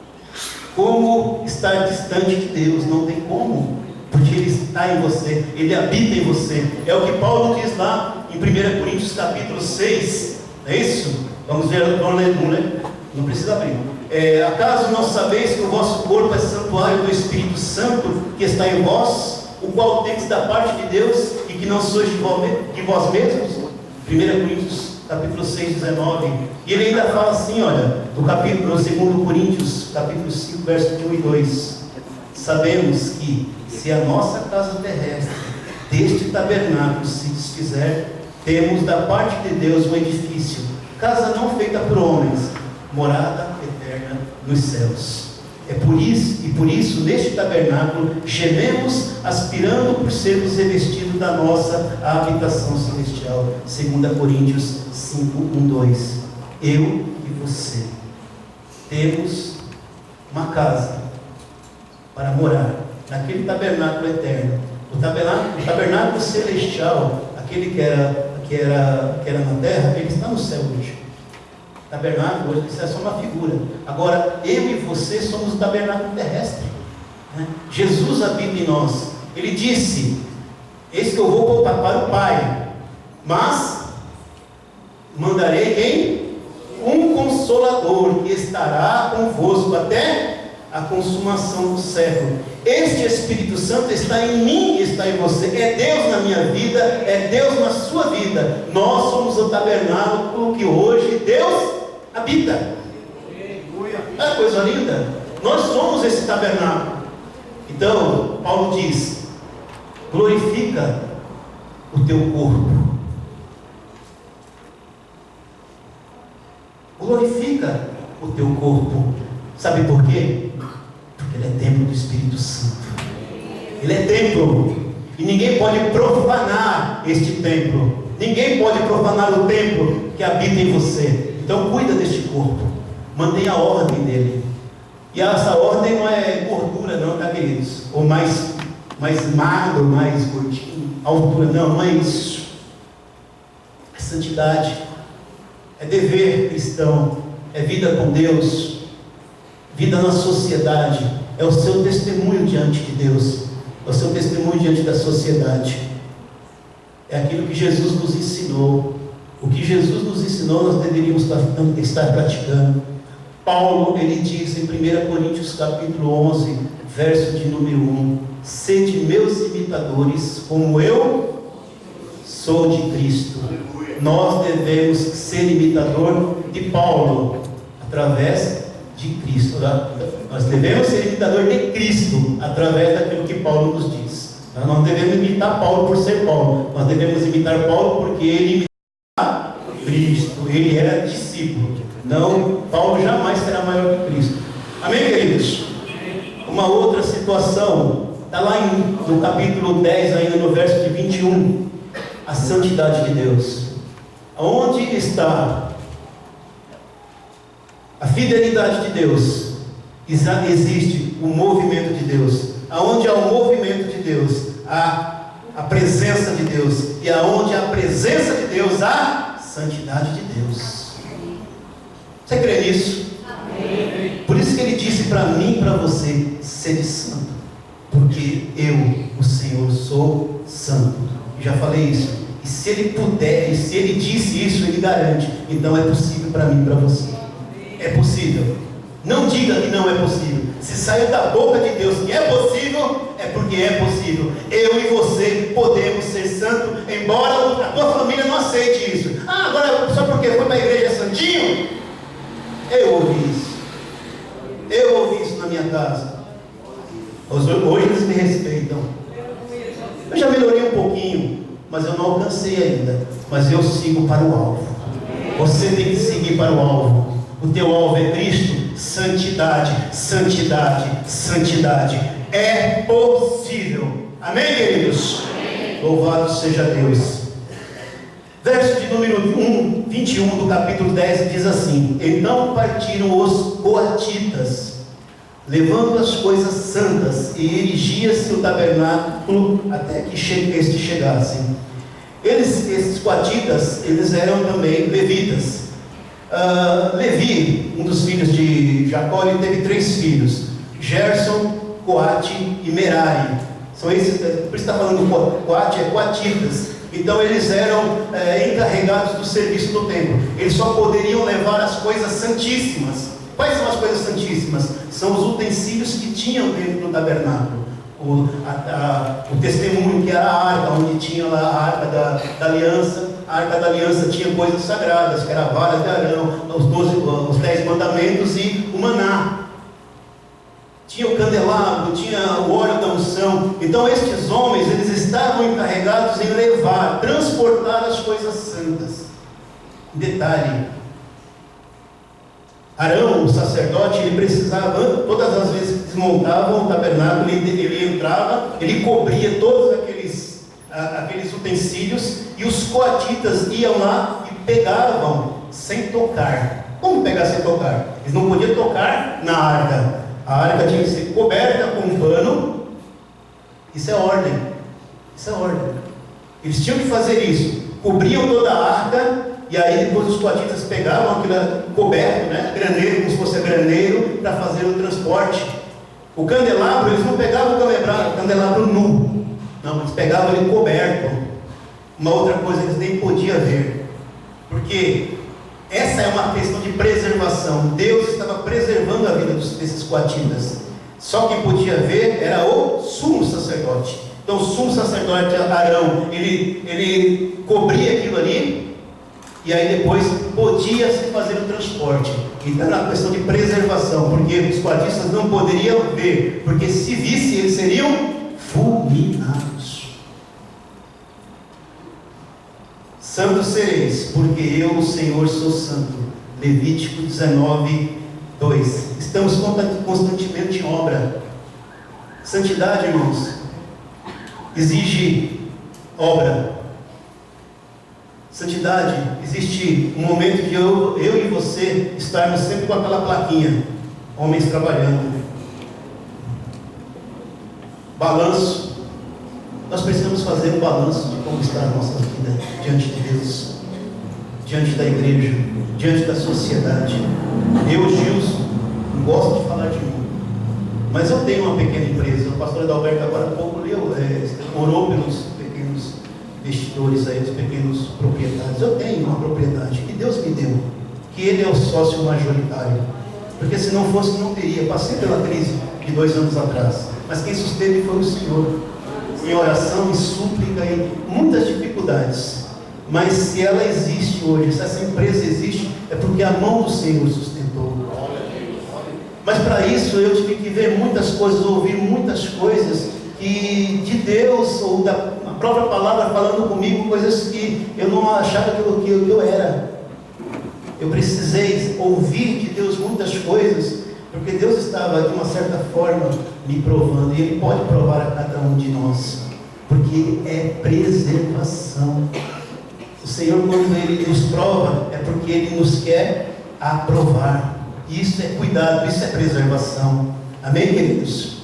como estar distante de Deus. Não tem como, porque Ele está em você, Ele habita em você. É o que Paulo diz lá em 1 Coríntios capítulo 6, não é isso? Vamos ver, não precisa abrir. Acaso não sabeis que o vosso corpo é santuário do Espírito Santo que está em vós, o qual tendes da parte de Deus, e que não sois de vós mesmos? 1 Coríntios capítulo 6, 19. E ele ainda fala assim, olha, no 2 Coríntios capítulo 5, verso 1 e 2. Sabemos que, se a nossa casa terrestre deste tabernáculo se desfizer, temos da parte de Deus um edifício, casa não feita por homens, morada eterna nos céus. Por isso, neste tabernáculo, gememos, aspirando por sermos revestidos da nossa habitação celestial. 2 Coríntios 5, 1, 2. Eu e você temos uma casa para morar naquele tabernáculo eterno. O tabernáculo celestial, aquele que era na terra, ele está no céu hoje. Tabernáculo, hoje, isso é só uma figura. Agora, eu e você somos o tabernáculo terrestre, né? Jesus habita em nós. Ele disse: eis que eu vou para o Pai, mas mandarei quem? Um Consolador, que estará convosco até a consumação do século. Este Espírito Santo está em mim e está em você. É Deus na minha vida, é Deus na sua vida. Nós somos o tabernáculo que hoje Deus habita. É coisa linda. Nós somos esse tabernáculo. Então, Paulo diz: glorifica o teu corpo. Glorifica o teu corpo. Sabe por quê? Porque ele é templo do Espírito Santo. Ele é templo. E ninguém pode profanar este templo. Ninguém pode profanar o templo que habita em você. Então cuida deste corpo. Mantenha a ordem dele. E essa ordem não é gordura não, tá, queridos? Ou mais magro, mais gordinho, altura, não é isso. É santidade. É dever cristão. É vida com Deus. Vida na sociedade. É o seu testemunho diante de Deus. É o seu testemunho diante da sociedade. É aquilo que Jesus nos ensinou. O que Jesus nos ensinou, nós deveríamos estar praticando. Paulo, ele diz em 1 Coríntios capítulo 11, verso de número 1: sede meus imitadores, como eu sou de Cristo. Nós devemos ser imitador de Paulo, através de Cristo. Nós devemos ser imitador de Cristo, através daquilo que Paulo nos diz. Nós não devemos imitar Paulo por ser Paulo. Nós devemos imitar Paulo porque ele imitava Cristo. Ele era discípulo. Não, Paulo jamais será maior que Cristo. Amém, queridos? Uma outra situação, está lá no capítulo 10, ainda no verso de 21. A santidade de Deus. Aonde está a fidelidade de Deus? Existe o movimento de Deus. Aonde há o movimento de Deus, há a presença de Deus. E aonde há a presença de Deus, há a santidade de Deus. Você crê nisso? Amém. Por isso que ele disse para mim e para você: sede santo, porque eu, o Senhor, sou santo. Já falei isso. E se ele puder, e se ele disse isso, ele garante. Então é possível para mim e para você. É possível. Não diga que não é possível. Se saiu da boca de Deus que é possível, é porque é possível. Eu e você podemos ser santos, embora a tua família não aceite isso. Ah, agora só porque foi para a igreja é santinho? Eu ouvi isso. Eu ouvi isso na minha casa. Hoje eles me respeitam. Eu já melhorei um pouquinho, mas eu não alcancei ainda. Mas eu sigo para o alvo. Você tem que seguir para o alvo. O teu alvo é Cristo. Santidade, santidade, santidade. É possível. Amém, queridos? Amém. Louvado seja Deus. Verso de número 21 do capítulo 10 diz assim: então partiram os coatitas, levando as coisas santas, e erigia-se o tabernáculo até que este chegasse. Esses coatitas, eles eram também levitas. Levi, um dos filhos de Jacó, ele teve 3 filhos: Gerson, Coate e Merari. São esses, por isso está falando Coate, é coatitas. Então eles eram encarregados do serviço do templo. Eles só poderiam levar as coisas santíssimas. Quais são as coisas santíssimas? São os utensílios que tinham dentro do tabernáculo. O testemunho, que era a arca, onde tinha lá a arca da aliança. A arca da aliança tinha coisas sagradas, que era a vara de Arão, os 10 mandamentos e o maná. Tinha o candelabro, tinha o óleo da unção. Então estes homens, eles estavam encarregados em levar, transportar as coisas santas. Detalhe: Arão, o sacerdote, ele precisava, todas as vezes que desmontavam o tabernáculo, ele entrava, ele cobria todos aqueles utensílios, e os coatitas iam lá e pegavam sem tocar. Como pegar sem tocar? Eles não podiam tocar na arca. A arca tinha que ser coberta com um pano. Isso é ordem. Isso é ordem. Eles tinham que fazer isso. Cobriam toda a arca. E aí depois os coatitas pegavam aquilo coberto, né? Graneiro, como se fosse graneiro, para fazer o transporte. O candelabro, eles não pegavam o candelabro nu. Não, eles pegavam ele coberto. Uma outra coisa, eles nem podiam ver. Porque essa é uma questão de preservação. Deus estava preservando a vida desses coatitas. Só quem podia ver era o sumo sacerdote. Então o sumo sacerdote Arão, ele cobria aquilo ali, e aí depois podia se fazer o transporte. Então era uma questão de preservação, porque os coatistas não poderiam ver, porque se vissem eles seriam fulminados. Santos sereis, porque eu, o Senhor, sou santo. Levítico 19, 2. Estamos constantemente em obra. Santidade, irmãos, exige obra. Santidade, existe um momento que eu e você estarmos sempre com aquela plaquinha, homens trabalhando. Balanço. Nós precisamos fazer um balanço de como está a nossa vida diante de Deus, diante da igreja, diante da sociedade. Eu, Gilson, não gosto de falar de mim, mas eu tenho uma pequena empresa. O pastor Adalberto agora há pouco orou pelos pequenos investidores aí, os pequenos proprietários. Eu tenho uma propriedade que Deus me deu, que Ele é o sócio majoritário, porque se não fosse, não teria. Passei pela crise de 2 anos atrás, mas quem susteve foi o Senhor, em oração, em súplica, em muitas dificuldades. Mas se ela existe hoje, se essa empresa existe, é porque a mão do Senhor sustentou. Mas para isso eu tive que ver muitas coisas, ouvir muitas coisas que de Deus, ou da própria palavra falando comigo, coisas que eu não achava que eu era. Eu precisei ouvir de Deus muitas coisas, porque Deus estava de uma certa forma me provando, e Ele pode provar a cada um de nós, porque é preservação. O Senhor, quando Ele nos prova, é porque Ele nos quer aprovar. Isso é cuidado, isso é preservação. Amém, queridos?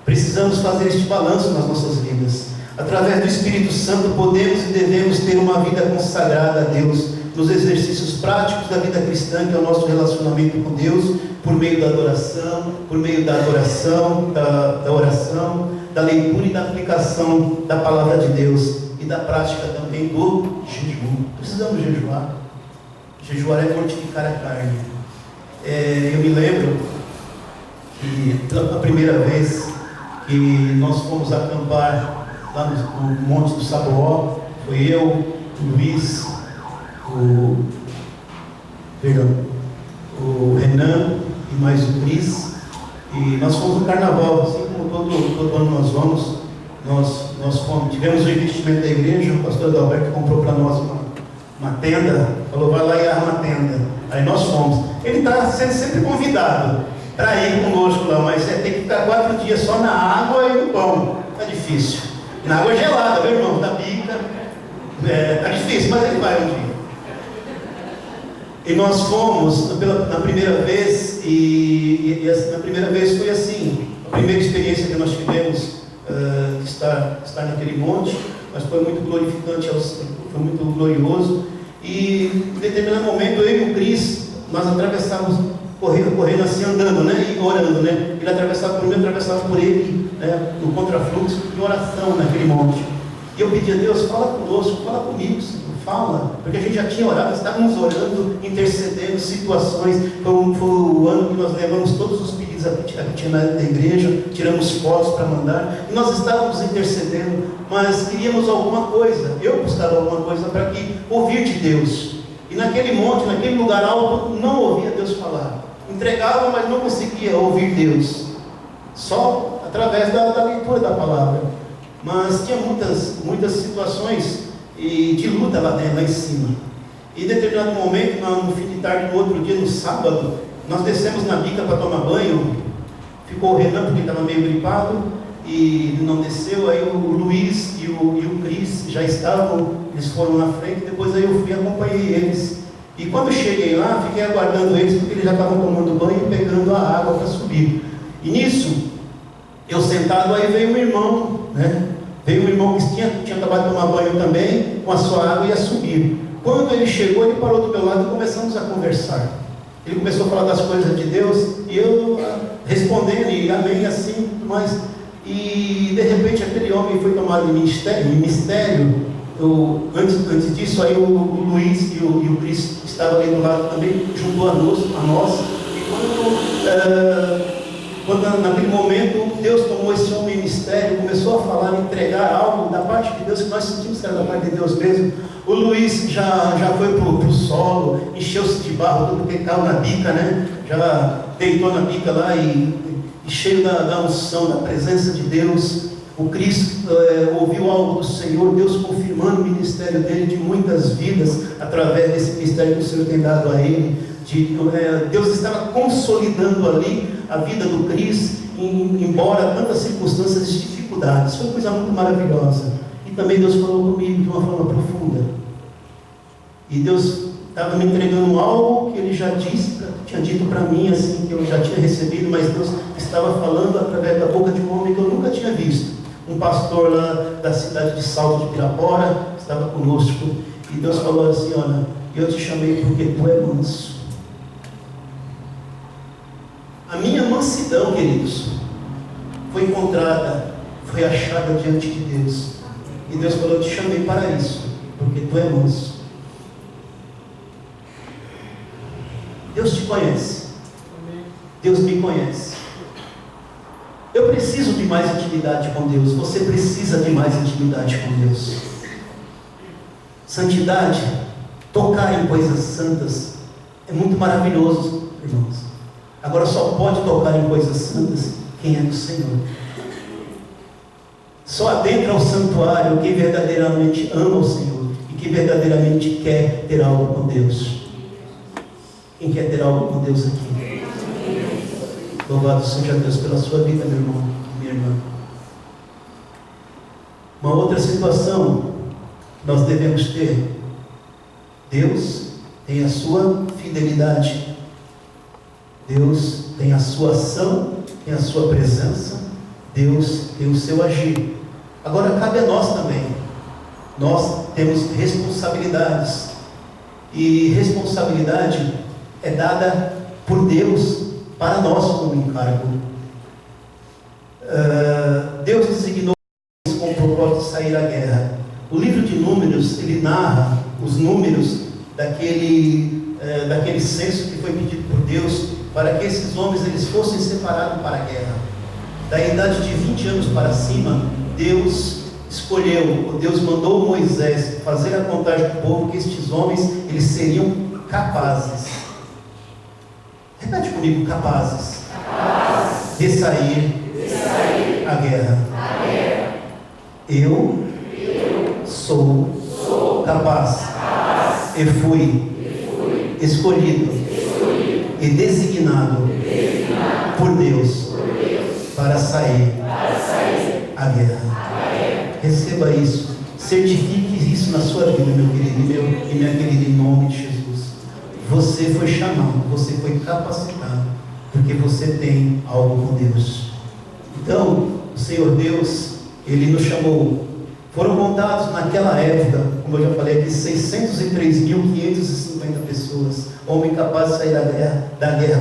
Precisamos fazer este balanço nas nossas vidas. Através do Espírito Santo podemos e devemos ter uma vida consagrada a Deus, nos exercícios práticos da vida cristã, que é o nosso relacionamento com Deus, por meio da adoração, por meio da adoração, da oração, da leitura e da aplicação da palavra de Deus, e da prática também do jejum. Precisamos jejuar. Jejuar é mortificar a carne. Eu me lembro que a primeira vez que nós fomos acampar lá no Monte do Saboó, foi eu, o Luiz, o Renan e mais o Cris, e nós fomos no carnaval, assim como todo ano nós vamos. Nós fomos, tivemos o investimento da igreja, o pastor Adalberto comprou para nós uma tenda, falou, vai lá e arma a tenda. Aí nós fomos. Ele está sendo sempre convidado para ir conosco lá, mas tem que ficar 4 dias só na água e no pão. Está difícil. Na água gelada, meu irmão, da bica. Está difícil, mas ele vai um dia. E nós fomos na primeira vez, e na primeira vez foi assim, a primeira experiência que nós tivemos, estar naquele monte, mas foi muito glorificante, foi muito glorioso. E em determinado momento, eu e o Cris, nós atravessávamos, correndo assim, andando, né, e orando, né. Ele atravessava por mim, eu atravessava por ele, né, no contrafluxo, em oração naquele monte. E eu pedi a Deus, fala conosco, fala comigo, Senhor, fala, porque a gente já tinha orado, estávamos orando, intercedendo situações. Foi o ano que nós levamos todos os pedidos que tinha da igreja, tiramos fotos para mandar, e nós estávamos intercedendo, mas queríamos alguma coisa. Eu buscava alguma coisa para ouvir de Deus. E naquele monte, naquele lugar alto, não ouvia Deus falar. Entregava, mas não conseguia ouvir Deus, só através da leitura da palavra. Mas tinha muitas situações de luta lá em cima. E em determinado momento, no fim de tarde, no outro dia, no sábado, nós descemos na bica para tomar banho. Ficou o Renan, porque estava meio gripado, e não desceu. Aí o Luiz e o Cris já estavam, eles foram na frente. Depois aí eu fui e acompanhei eles. E quando cheguei lá, fiquei aguardando eles, porque eles já estavam tomando banho e pegando a água para subir. E nisso, eu sentado, aí veio um irmão, né? Veio um irmão que tinha acabado de tomar banho também, com a sua água, e ia subir. Quando ele chegou, ele parou do meu lado e começamos a conversar. Ele começou a falar das coisas de Deus, e eu respondendo, e amém, assim, mas... E de repente aquele homem foi tomado em mistério. Antes disso, aí o Luiz e o Cris estavam ali do lado também, juntou a nós. E quando quando naquele momento Deus tomou esse homem em mistério, começou a falar, entregar algo da parte de Deus, que nós sentimos que era da parte de Deus mesmo. O Luiz já foi para o solo, encheu-se de barro, tudo que caiu na bica, né? Já deitou na bica lá e cheio da unção, da presença de Deus. O Cristo ouviu algo do Senhor, Deus confirmando o ministério dele de muitas vidas, através desse ministério que o Senhor tem dado a ele. Deus estava consolidando ali a vida do Cristo, embora tantas circunstâncias e dificuldades. Foi uma coisa muito maravilhosa. E também Deus falou comigo de uma forma profunda. E Deus estava me entregando algo que Ele já tinha dito para mim, assim, que eu já tinha recebido, mas Deus estava falando através da boca de um homem que eu nunca tinha visto. Um pastor lá da cidade de Salto de Pirapora estava conosco. E Deus falou assim: olha, eu te chamei porque tu é manso. A minha mansidão, queridos, foi encontrada, foi achada diante de Deus. E Deus falou: eu te chamei para isso, porque tu é manso. Deus te conhece. Deus me conhece. Eu preciso de mais intimidade com Deus. Você precisa de mais intimidade com Deus. Santidade, tocar em coisas santas, é muito maravilhoso, irmãos. Agora só pode tocar em coisas santas quem é do Senhor. Só adentra ao santuário quem verdadeiramente ama o Senhor e que verdadeiramente quer ter algo com Deus. Quem quer ter algo com Deus aqui? Louvado seja Deus pela sua vida, meu irmão, minha irmã. Uma outra situação que nós devemos ter: Deus tem a sua fidelidade, Deus tem a sua ação, tem a sua presença, Deus tem o seu agir. Agora cabe a nós também. Nós temos responsabilidades, e responsabilidade é dada por Deus para nós como encargo. Deus designou com o propósito de sair à guerra. O livro de Números, ele narra os números daquele censo que foi pedido por Deus, para que esses homens eles fossem separados para a guerra. Da idade de 20 anos para cima, Deus escolheu, Deus mandou Moisés fazer a contagem do povo, que estes homens eles seriam capazes. Repete comigo: capazes de sair à guerra. Eu sou capaz e fui escolhido e designado por Deus para sair à guerra. Receba isso, certifique isso na sua vida, meu querido e minha querida, em nome de Jesus. Você foi chamado, você foi capacitado, porque você tem algo com Deus. Então, o Senhor Deus, Ele nos chamou. Foram contados naquela época, como eu já falei aqui, 603.550 pessoas, homens capazes de sair da guerra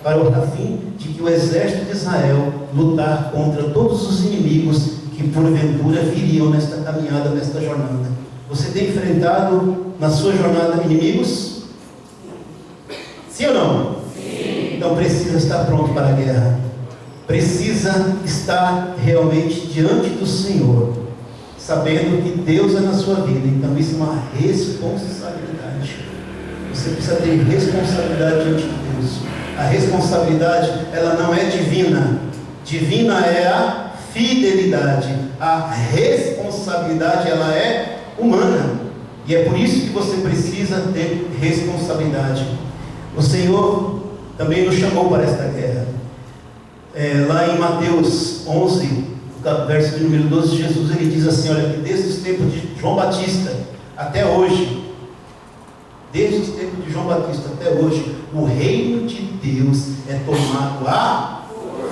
para o fim de que o exército de Israel lutar contra todos os inimigos que porventura viriam nesta caminhada, nesta jornada. Você tem enfrentado na sua jornada inimigos? Sim ou não? Sim. Então precisa estar pronto para a guerra. Precisa estar realmente diante do Senhor, sabendo que Deus é na sua vida. Então isso é uma responsabilidade. Você precisa ter responsabilidade diante de Deus. A responsabilidade, ela não é divina. Divina é a fidelidade. A responsabilidade, ela é humana. E é por isso que você precisa ter responsabilidade. O Senhor também nos chamou para esta guerra. Lá em Mateus 11, verso de número 12, Jesus ele diz assim: olha, que desde os tempos de João Batista até hoje, desde os tempos de João Batista até hoje, o reino de Deus é tomado à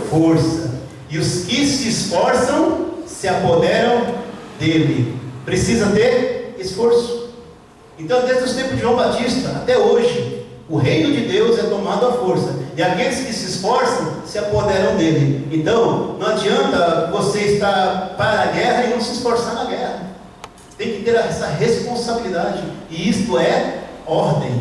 força, e os que se esforçam se apoderam dele. Precisa ter esforço. Então, desde os tempos de João Batista até hoje, o reino de Deus é tomado à força, e aqueles que se esforçam se apoderam dele. Então, não adianta você estar para a guerra e não se esforçar na guerra. Tem que ter essa responsabilidade, e isto é ordem.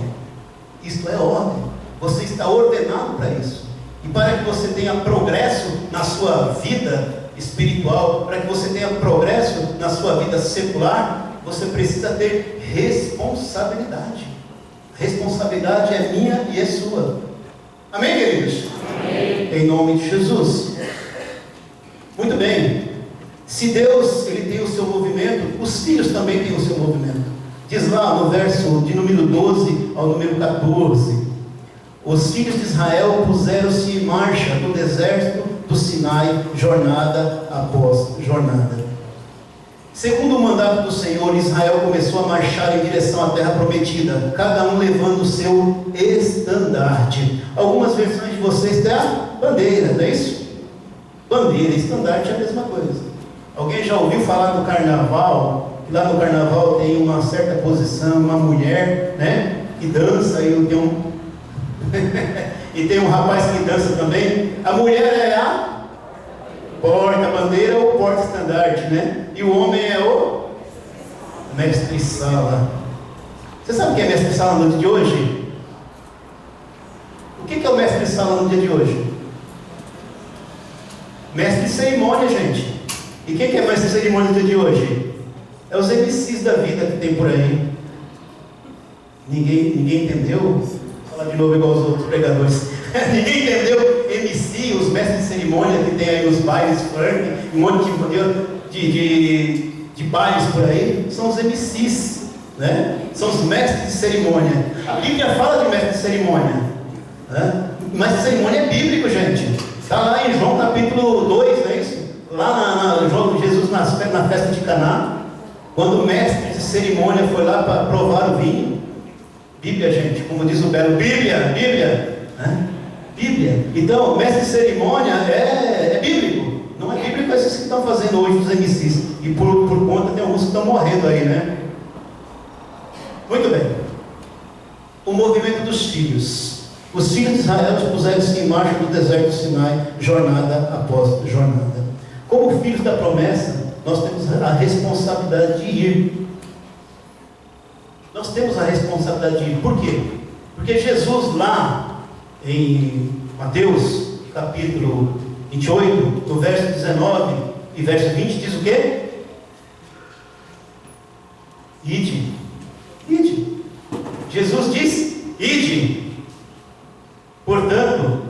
Isto é ordem. Você está ordenado para isso. E para que você tenha progresso na sua vida espiritual, para que você tenha progresso na sua vida secular, você precisa ter responsabilidade. Responsabilidade é minha e é sua. Amém, queridos? Amém. Em nome de Jesus. Muito bem. Se Deus ele tem o seu movimento, os filhos também têm o seu movimento. Diz lá no verso de número 12 ao número 14: os filhos de Israel puseram-se em marcha no deserto do Sinai, jornada após jornada. Segundo o mandato do Senhor, Israel começou a marchar em direção à terra prometida, cada um levando o seu estandarte. Algumas versões de vocês têm a bandeira, não é isso? Bandeira e estandarte é a mesma coisa. Alguém já ouviu falar do carnaval? Lá no carnaval tem uma certa posição, uma mulher, né, que dança, e tem um e tem um rapaz que dança também. A mulher é a porta-bandeira ou porta-estandarte, né? E o homem é o mestre-sala. Você sabe o que é mestre-sala no dia de hoje? O que é o mestre-sala no dia de hoje? Mestre de cerimônia, gente. E quem que é mestre de cerimônia no dia de hoje? É os MCs da vida que tem por aí. Ninguém entendeu? Vou falar de novo igual os outros pregadores. Ninguém entendeu? MC, os mestres de cerimônia que tem aí os bailes funk, um monte de bailes por aí, são os MCs, né? São os mestres de cerimônia. A Bíblia fala de mestre de cerimônia, né? Mestre de cerimônia é bíblico, gente. Está lá em João capítulo 2, não é isso? Lá João Jesus na festa de Caná, quando o mestre de cerimônia foi lá para provar o vinho. Bíblia, gente, como diz o Belo, Bíblia, né? Bíblia. Então, mestre de cerimônia é bíblico. Não é bíblico esses que estão fazendo hoje os MCs. E por conta tem alguns que estão morrendo aí, né? Muito bem. O movimento dos filhos. Os filhos de Israel puseram-se em marcha no deserto do Sinai, jornada após jornada. Como filhos da promessa, nós temos a responsabilidade de ir. Nós temos a responsabilidade de ir. Por quê? Porque Jesus lá em Mateus capítulo 28, no verso 19 e verso 20, diz o quê? Ide. Jesus diz: ide. Portanto,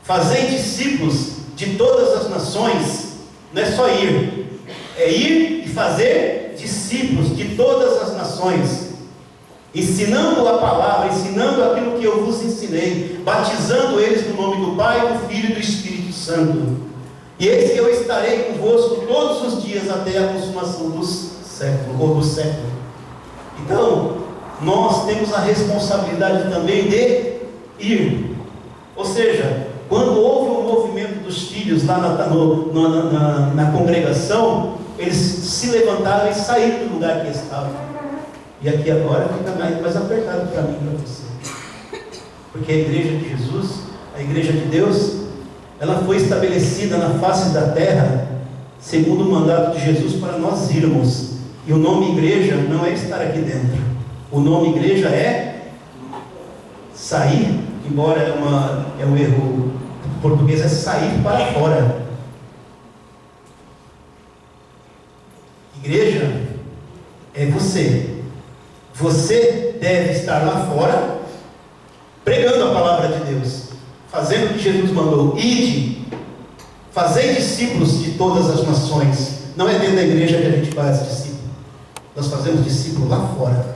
fazei discípulos de todas as nações. Não é só ir, é ir e fazer discípulos de todas as nações, ensinando a palavra, ensinando aquilo que eu vos ensinei, batizando eles no nome do Pai, do Filho e do Espírito Santo. E eis que eu estarei convosco todos os dias até a consumação dos séculos, ou do século. Então, nós temos a responsabilidade também de ir. Ou seja, quando houve um movimento dos filhos lá na congregação, eles se levantaram e saíram do lugar que estavam. E aqui agora fica mais apertado para mim e para você. Porque a igreja de Jesus, a igreja de Deus, ela foi estabelecida na face da terra, segundo o mandato de Jesus, para nós irmos. E o nome igreja não é estar aqui dentro. O nome igreja é sair, embora é um erro português, é sair para fora. Igreja é você. Você deve estar lá fora, pregando a palavra de Deus, fazendo o que Jesus mandou. Ide, fazei discípulos de todas as nações. Não é dentro da igreja que a gente faz discípulo. Nós fazemos discípulo lá fora.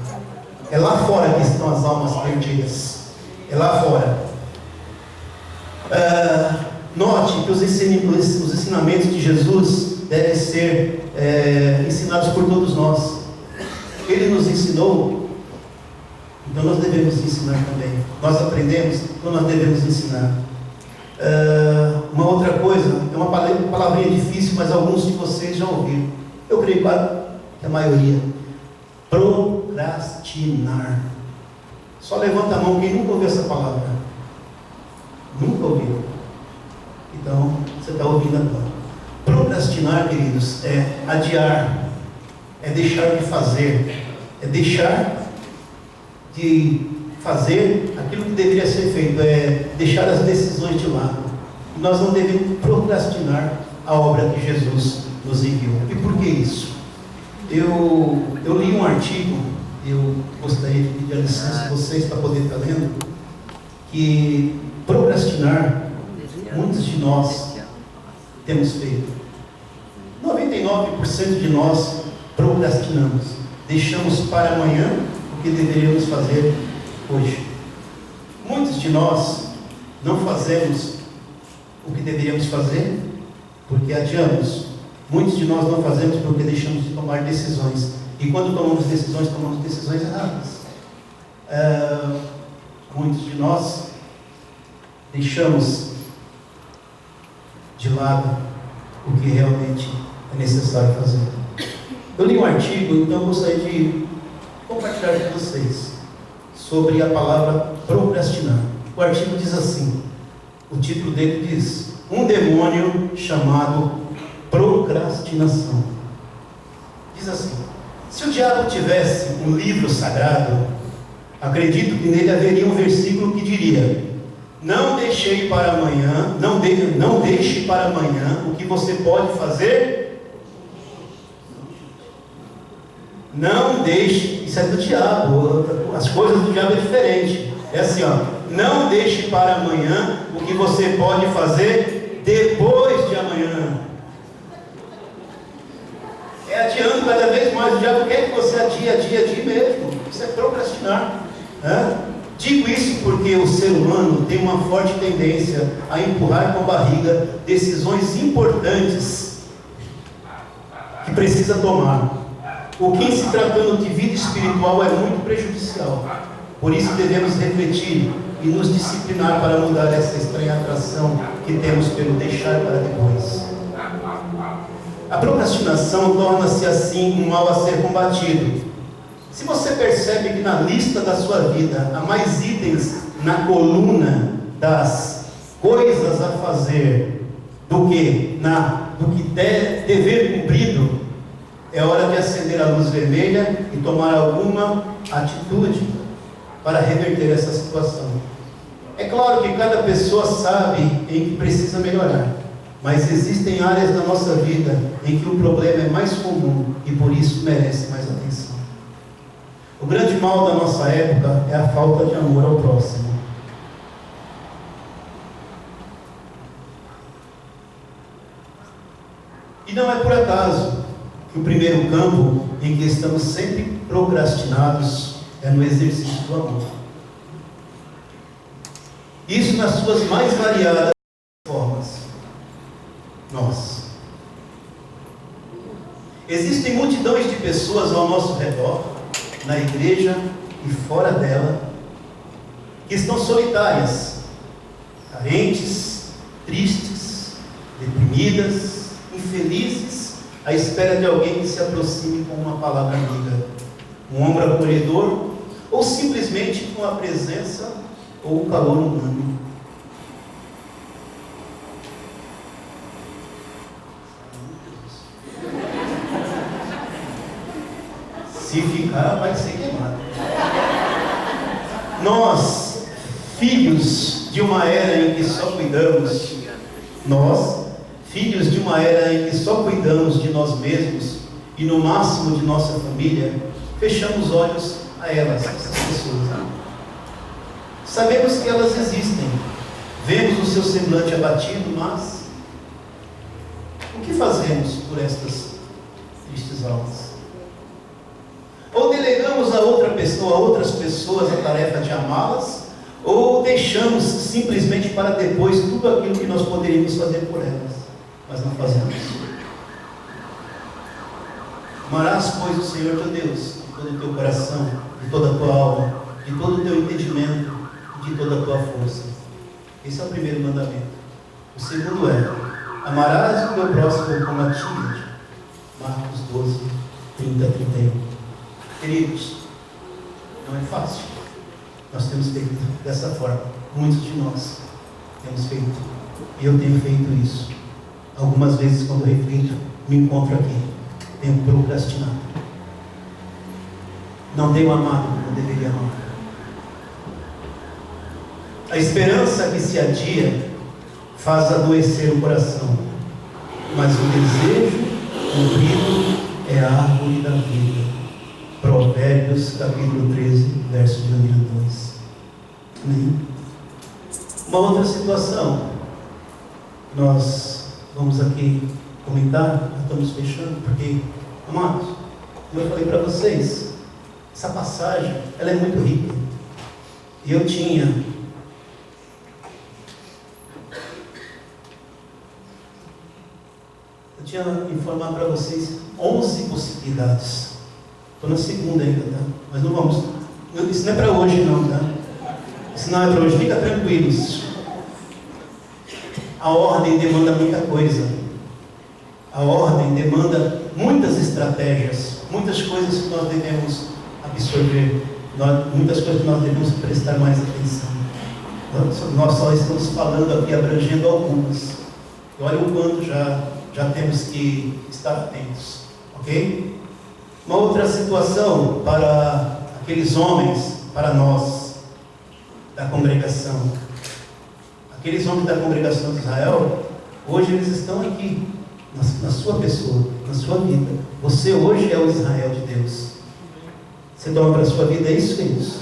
É lá fora que estão as almas perdidas. É lá fora. Note que os ensinamentos de Jesus devem ser ensinados por todos nós. Ele nos ensinou, então nós devemos ensinar também. Nós aprendemos, então nós devemos ensinar. Uma outra coisa, é uma palavrinha difícil, mas alguns de vocês já ouviram. Eu creio que a maioria. Procrastinar. Só levanta a mão quem nunca ouviu essa palavra. Nunca ouviu. Então, você está ouvindo agora. Procrastinar, queridos, é adiar, é deixar de fazer, é deixar de fazer aquilo que deveria ser feito, é deixar as decisões de lado. E nós não devemos procrastinar a obra que Jesus nos enviou. E por que isso? Eu li um artigo, eu gostaria de pedir a licença de vocês para poder estar lendo, que procrastinar, muitos de nós temos feito. 99% de nós procrastinamos, deixamos para amanhã o que deveríamos fazer hoje. Muitos de nós não fazemos o que deveríamos fazer porque adiamos. Muitos de nós não fazemos porque deixamos de tomar decisões. E quando tomamos decisões erradas. Muitos de nós deixamos de lado o que realmente é necessário fazer. Eu li um artigo, então eu gostaria de compartilhar com vocês sobre a palavra procrastinar. O artigo diz assim, o título dele diz: um demônio chamado procrastinação. Diz assim: se o diabo tivesse um livro sagrado, acredito que nele haveria um versículo que diria: não deixe para amanhã o que você pode fazer. Não deixe, isso é do diabo, as coisas do diabo é diferente. É assim, ó, não deixe para amanhã o que você pode fazer depois de amanhã. É adiando cada vez mais. O diabo quer que você adie mesmo. Isso é procrastinar. Digo isso porque o ser humano tem uma forte tendência a empurrar com a barriga decisões importantes que precisa tomar. O que, em se tratando de vida espiritual, é muito prejudicial. Por isso devemos refletir e nos disciplinar para mudar essa estranha atração que temos pelo deixar para depois. A procrastinação torna-se assim um mal a ser combatido. Se você percebe que na lista da sua vida há mais itens na coluna das coisas a fazer do que dever cumprido, é hora de acender a luz vermelha e tomar alguma atitude para reverter essa situação. É claro que cada pessoa sabe em que precisa melhorar, mas existem áreas da nossa vida em que o problema é mais comum e por isso merece mais atenção. O grande mal da nossa época é a falta de amor ao próximo. E não é por acaso que o primeiro campo em que estamos sempre procrastinados é no exercício do amor. Isso nas suas mais variadas formas. Nós. Existem multidões de pessoas ao nosso redor, na igreja e fora dela, que estão solitárias, carentes, tristes, deprimidas, infelizes, à espera de alguém que se aproxime com uma palavra amiga, um ombro acolhedor, ou simplesmente com a presença ou o calor humano. Se ficar, vai ser queimado. Nós, filhos de uma era em que só cuidamos, filhos de uma era em que só cuidamos de nós mesmos e no máximo de nossa família, fechamos os olhos a elas, essas pessoas. Sabemos que elas existem, vemos o seu semblante abatido, mas o que fazemos por estas tristes almas? Ou delegamos a outras pessoas a tarefa de amá-las, ou deixamos simplesmente para depois tudo aquilo que nós poderíamos fazer por elas, mas não fazemos. Amarás, pois, o Senhor teu Deus de todo o teu coração, de toda a tua alma, de todo o teu entendimento, de toda a tua força. Esse é o primeiro mandamento. O segundo é: amarás o teu próximo como a ti mesmo. Marcos 12, 30 a 31. Queridos, não é fácil. Nós temos feito dessa forma. Muitos de nós temos feito. E eu tenho feito isso. Algumas vezes, quando eu reflito, me encontro aqui. Tenho procrastinado. Não tenho amado como eu deveria amar. A esperança que se adia faz adoecer o coração, mas o desejo cumprido é a árvore da vida. Provérbios capítulo 13, verso de número 2. Amém? Uma outra situação, nós vamos aqui comentar, estamos fechando, porque, amados, como eu falei para vocês, essa passagem, ela é muito rica. E eu tinha informar para vocês 11 possibilidades. Estou na segunda ainda, tá? Mas não vamos. Isso não é para hoje, não, tá? Isso não é para hoje, fica tranquilos. A ordem demanda muita coisa. A ordem demanda muitas estratégias, muitas coisas que nós devemos absorver, muitas coisas que nós devemos prestar mais atenção. Nós só estamos falando aqui, abrangendo algumas. E olha o quanto já temos que estar atentos, ok? Uma outra situação para aqueles homens, para nós, da congregação. Aqueles homens da congregação de Israel, hoje eles estão aqui, na sua pessoa, na sua vida. Você hoje é o Israel de Deus. Você toma para a sua vida isso, queridos?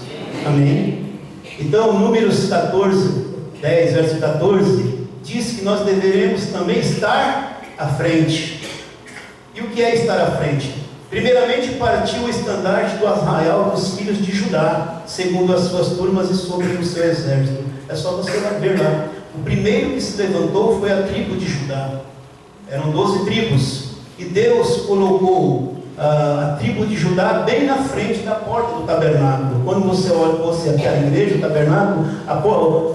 Amém? Então, Números 14, 10, verso 14, diz que nós deveremos também estar à frente. E o que é estar à frente? Primeiramente, partiu o estandarte do arraial dos filhos de Judá, segundo as suas turmas e sobre o seu exército. É só você ver lá. O primeiro que se levantou foi a tribo de Judá. Eram 12 tribos. E Deus colocou a tribo de Judá bem na frente da porta do tabernáculo. Quando você olha aqui a igreja, o tabernáculo,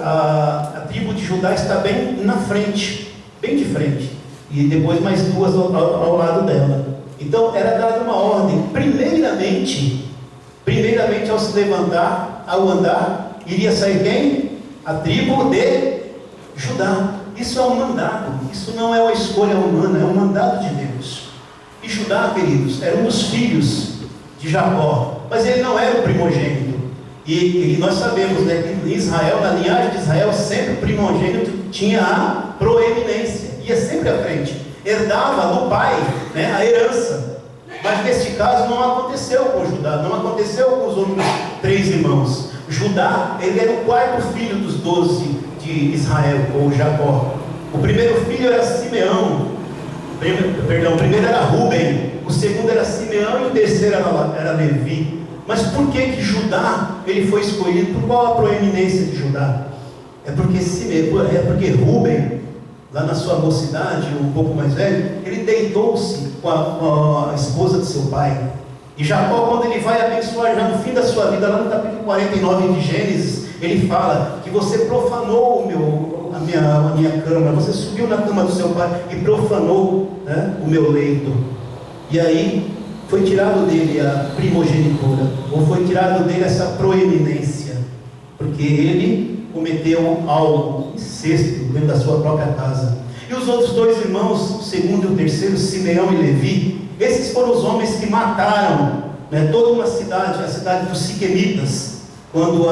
a tribo de Judá está bem na frente, bem de frente. E depois mais duas ao lado dela. Então era dada uma ordem. Primeiramente ao se levantar, ao andar, iria sair quem? A tribo de Judá. Isso é um mandado, isso não é uma escolha humana, é um mandado de Deus. E Judá, queridos, era um dos filhos de Jacó, mas ele não era o primogênito. E nós sabemos, né, que em Israel, na linhagem de Israel, sempre o primogênito tinha a proeminência, ia sempre à frente, herdava do pai, né, a herança. Mas neste caso não aconteceu com Judá, não aconteceu com os outros 3 irmãos. Judá, ele era o 4º filho dos 12 de Israel, ou Jacó. O primeiro filho era Simeão, o primeiro era Rúben, o segundo era Simeão e o terceiro era Levi. Mas por que Judá ele foi escolhido? Por qual a proeminência de Judá? É porque Rúben, lá na sua mocidade, um pouco mais velho, ele deitou-se com a esposa de seu pai. E Jacó, quando ele vai abençoar já no fim da sua vida, lá no capítulo 49 de Gênesis, ele fala que você profanou a minha cama, você subiu na cama do seu pai e profanou, né, o meu leito. E aí foi tirado dele a primogenitura, ou foi tirado dele essa proeminência, porque ele cometeu algo, incesto, dentro da sua própria casa. E os outros 2 irmãos, o segundo e o terceiro, Simeão e Levi, esses foram os homens que mataram, né, toda uma cidade, a cidade dos Siquemitas, quando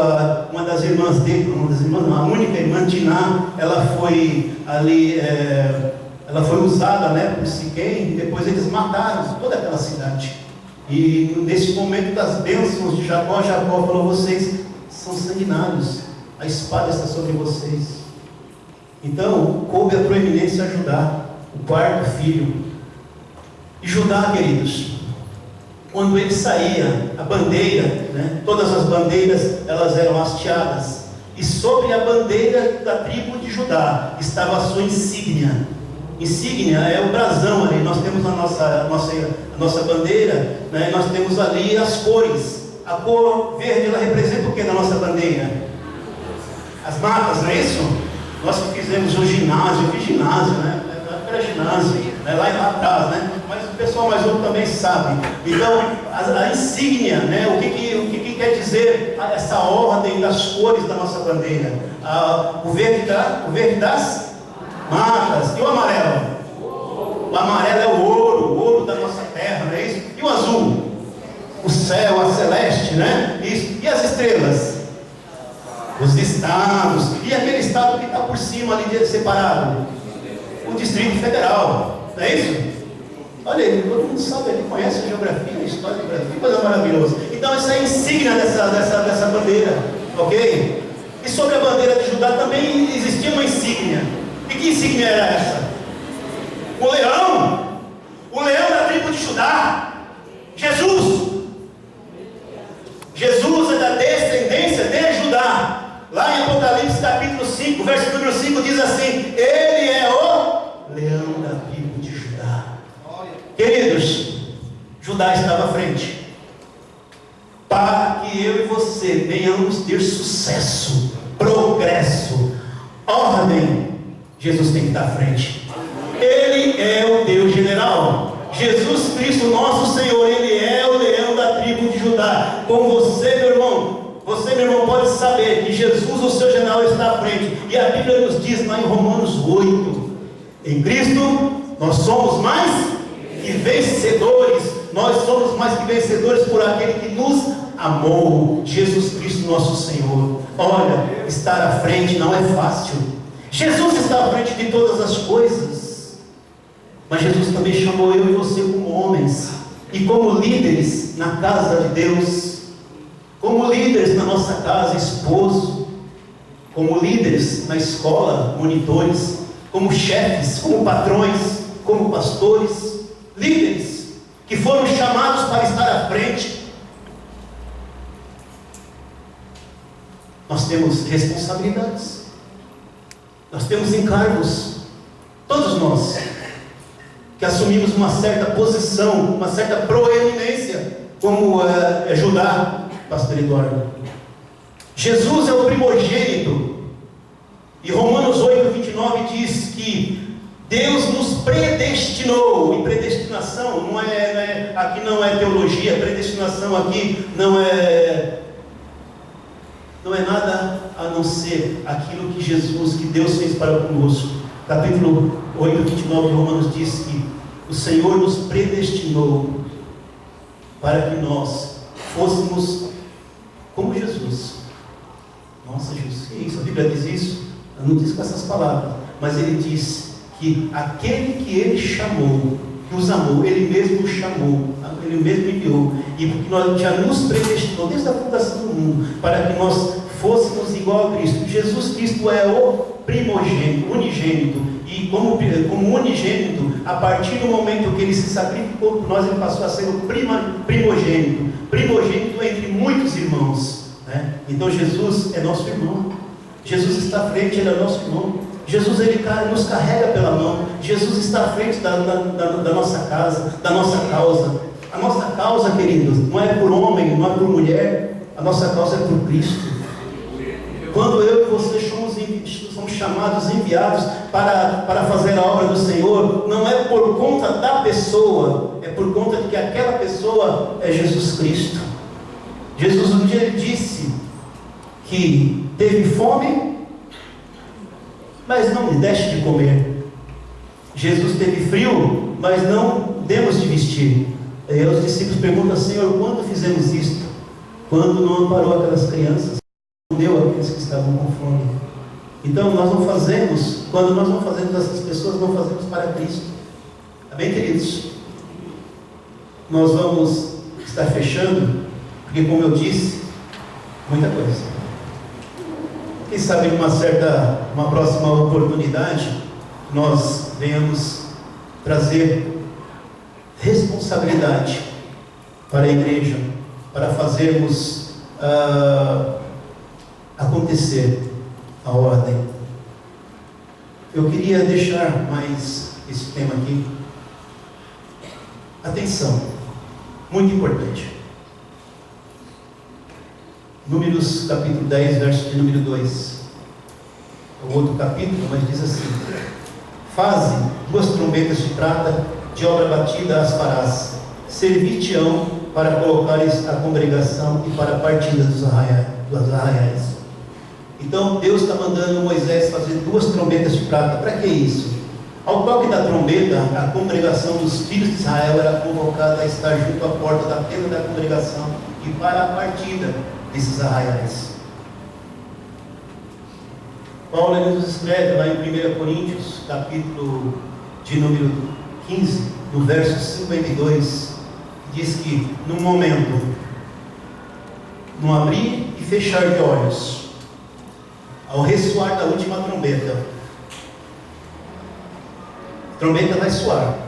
uma das irmãs dele, a única irmã, Diná, ela foi usada, né, por Siquém, e depois eles mataram toda aquela cidade. E nesse momento das bênçãos de Jacó, Jacó falou: vocês são sanguinários, a espada está sobre vocês. Então coube a proeminência a Judá, o 4º filho. E Judá, queridos, quando ele saía, a bandeira, né, todas as bandeiras, elas eram hasteadas, e sobre a bandeira da tribo de Judá estava a sua insígnia. Insígnia é o brasão ali. Nós temos a nossa bandeira, né, nós temos ali as cores. A cor verde, ela representa o que na nossa bandeira? As matas, não é isso? Nós que fizemos o ginásio, eu fiz ginásio, né? Era ginásio, né? Lá atrás, né? Mas o pessoal mais novo também sabe. Então, a insígnia, né? O que quer dizer essa ordem das cores da nossa bandeira? O verde das matas. E o amarelo? O amarelo é o ouro da nossa terra, não é isso? E o azul? O céu, a celeste, né? Isso. E as estrelas? Os estrelas estados. E aquele estado que está por cima ali, separado? O Distrito Federal. Não é isso? Olha aí, todo mundo sabe, ele conhece a geografia, a história do Brasil, que coisa maravilhosa. Então essa é a insígnia dessa bandeira, ok? E sobre a bandeira de Judá também existia uma insígnia. E que insígnia era essa? O leão! O leão da tribo de Judá! Jesus! Jesus é da descendência de Judá. Lá em Apocalipse capítulo 5, verso número 5 diz assim: Ele é o leão da tribo de Judá. Queridos, Judá estava à frente, para que eu e você venhamos ter sucesso, progresso, ordem. Jesus tem que estar à frente. Ele é o Deus general. Jesus Cristo, nosso Senhor, Ele é o leão da tribo de Judá. Com você, meu irmão, pode saber que Jesus, o seu general, está à frente. E a Bíblia nos diz lá em Romanos 8: em Cristo nós somos mais que vencedores. Nós somos mais que vencedores por aquele que nos amou, Jesus Cristo, nosso Senhor. Olha, estar à frente não é fácil. Jesus está à frente de todas as coisas, mas Jesus também chamou eu e você como homens e como líderes na casa de Deus, como líderes na nossa casa, esposo, como líderes na escola, monitores, como chefes, como patrões, como pastores, líderes que foram chamados para estar à frente. Nós temos responsabilidades, nós temos encargos, todos nós que assumimos uma certa posição, uma certa proeminência, como Judá, pastor Eduardo. Jesus é o primogênito, e Romanos 8:29 diz que Deus nos predestinou. E predestinação aqui não é teologia. Predestinação aqui não é nada a não ser aquilo que Deus fez para conosco. Capítulo 8:29 de Romanos diz que o Senhor nos predestinou para que nós fôssemos como Jesus. Nossa, Jesus, que isso? A Bíblia diz isso? Não diz com essas palavras, mas ele diz que aquele que ele chamou, que os amou, ele mesmo os chamou, ele mesmo enviou, e porque nós já nos predestinou desde a fundação do mundo, para que nós fôssemos igual a Cristo. Jesus Cristo é o primogênito, unigênito, e como unigênito, a partir do momento que ele se sacrificou por nós, ele passou a ser o primogênito entre muitos irmãos, né? Então Jesus é nosso irmão, Jesus está à frente, ele é nosso irmão. Jesus, ele nos carrega pela mão. Jesus está à frente da nossa casa, da nossa causa. A nossa causa, queridos, não é por homem, não é por mulher. A nossa causa é por Cristo. Quando eu e você somos chamados, enviados para fazer a obra do Senhor, não é por conta da pessoa, é por conta de que aquela pessoa é Jesus Cristo. Jesus um dia disse que teve fome, mas não me deste de comer. Jesus teve frio, mas não demos de vestir. Aí os discípulos perguntam: Senhor, quando fizemos isto? Quando não amparou aquelas crianças, não deu àqueles que estavam com fome. Então nós não fazemos, quando nós não fazemos essas pessoas, não fazemos para Cristo. Amém, queridos? Nós vamos estar fechando, porque como eu disse, muita coisa. Quem sabe uma próxima oportunidade, nós venhamos trazer responsabilidade para a igreja, para fazermos acontecer a ordem. Eu queria deixar mais esse tema aqui. Atenção, muito importante. Números capítulo 10, verso de número 2. É o outro capítulo, mas diz assim: faze 2 trombetas de prata, de obra batida as farás, servir-te-ão para colocares a congregação e para a partida dos arraiais. Então Deus está mandando Moisés fazer 2 trombetas de prata. Para que isso? Ao toque da trombeta, a congregação dos filhos de Israel era convocada a estar junto à porta da tenda da congregação e para a partida desses arraiais. Paulo ele nos escreve lá em 1 Coríntios, capítulo de número 15, no verso 52, diz que num momento, num abrir e fechar de olhos, ao ressoar da última trombeta, a trombeta vai soar,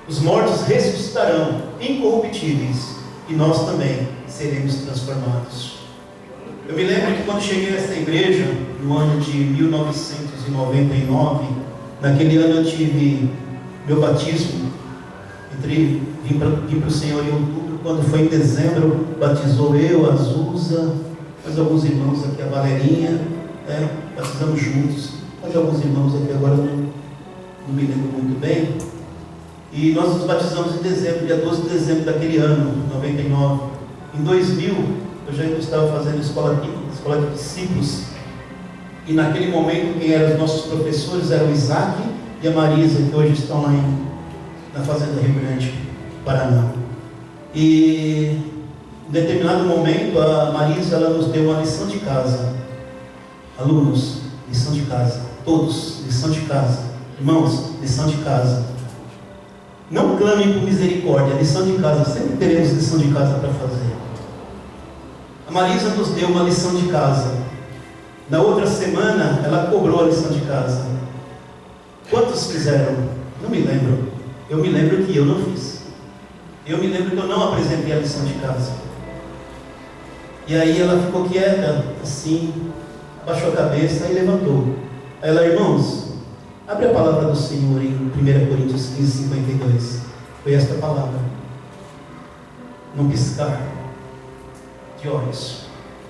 os mortos ressuscitarão incorruptíveis e nós também seremos transformados. Eu me lembro que quando cheguei nessa igreja, no ano de 1999, naquele ano eu tive meu batismo, vim para o Senhor em outubro. Quando foi em dezembro, batizou eu, a Azusa, mais alguns irmãos aqui, a Valerinha, batizamos juntos, mais alguns irmãos aqui, agora não me lembro muito bem. E nós nos batizamos em dezembro, dia 12 de dezembro daquele ano, 99. Em 2000, eu já estava fazendo escola de discípulos, e naquele momento quem eram os nossos professores eram o Isaac e a Marisa, que hoje estão lá na Fazenda Rio Grande, Paraná. E em determinado momento a Marisa ela nos deu uma lição de casa. Alunos, lição de casa, todos, lição de casa. Irmãos, lição de casa. Não clame por misericórdia, lição de casa, sempre teremos lição de casa para fazer. A Marisa nos deu uma lição de casa. Na outra semana, ela cobrou a lição de casa. Quantos fizeram? Não me lembro. Eu me lembro que eu não fiz. Eu me lembro que eu não apresentei a lição de casa. E aí ela ficou quieta, assim, abaixou a cabeça e levantou. Aí ela, irmãos, abre a palavra do Senhor em 1 Coríntios 15, 52. Foi esta palavra. Não piscar de olhos.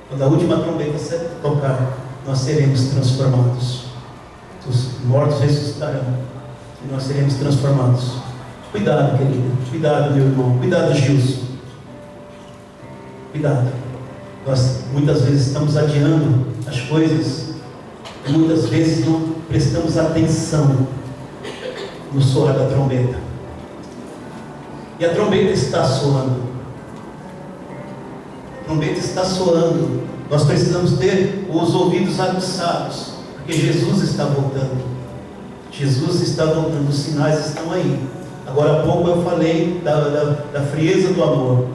Quando a última trombeta tocar, nós seremos transformados. Os mortos ressuscitarão e nós seremos transformados. Cuidado, querido. Cuidado, meu irmão. Cuidado, Gilson. Cuidado. Nós muitas vezes estamos adiando as coisas e muitas vezes não prestamos atenção no soar da trombeta. E a trombeta está soando. A trombeta está soando. Nós precisamos ter os ouvidos aguçados, porque Jesus está voltando. Jesus está voltando, os sinais estão aí. Agora há pouco eu falei da frieza do amor.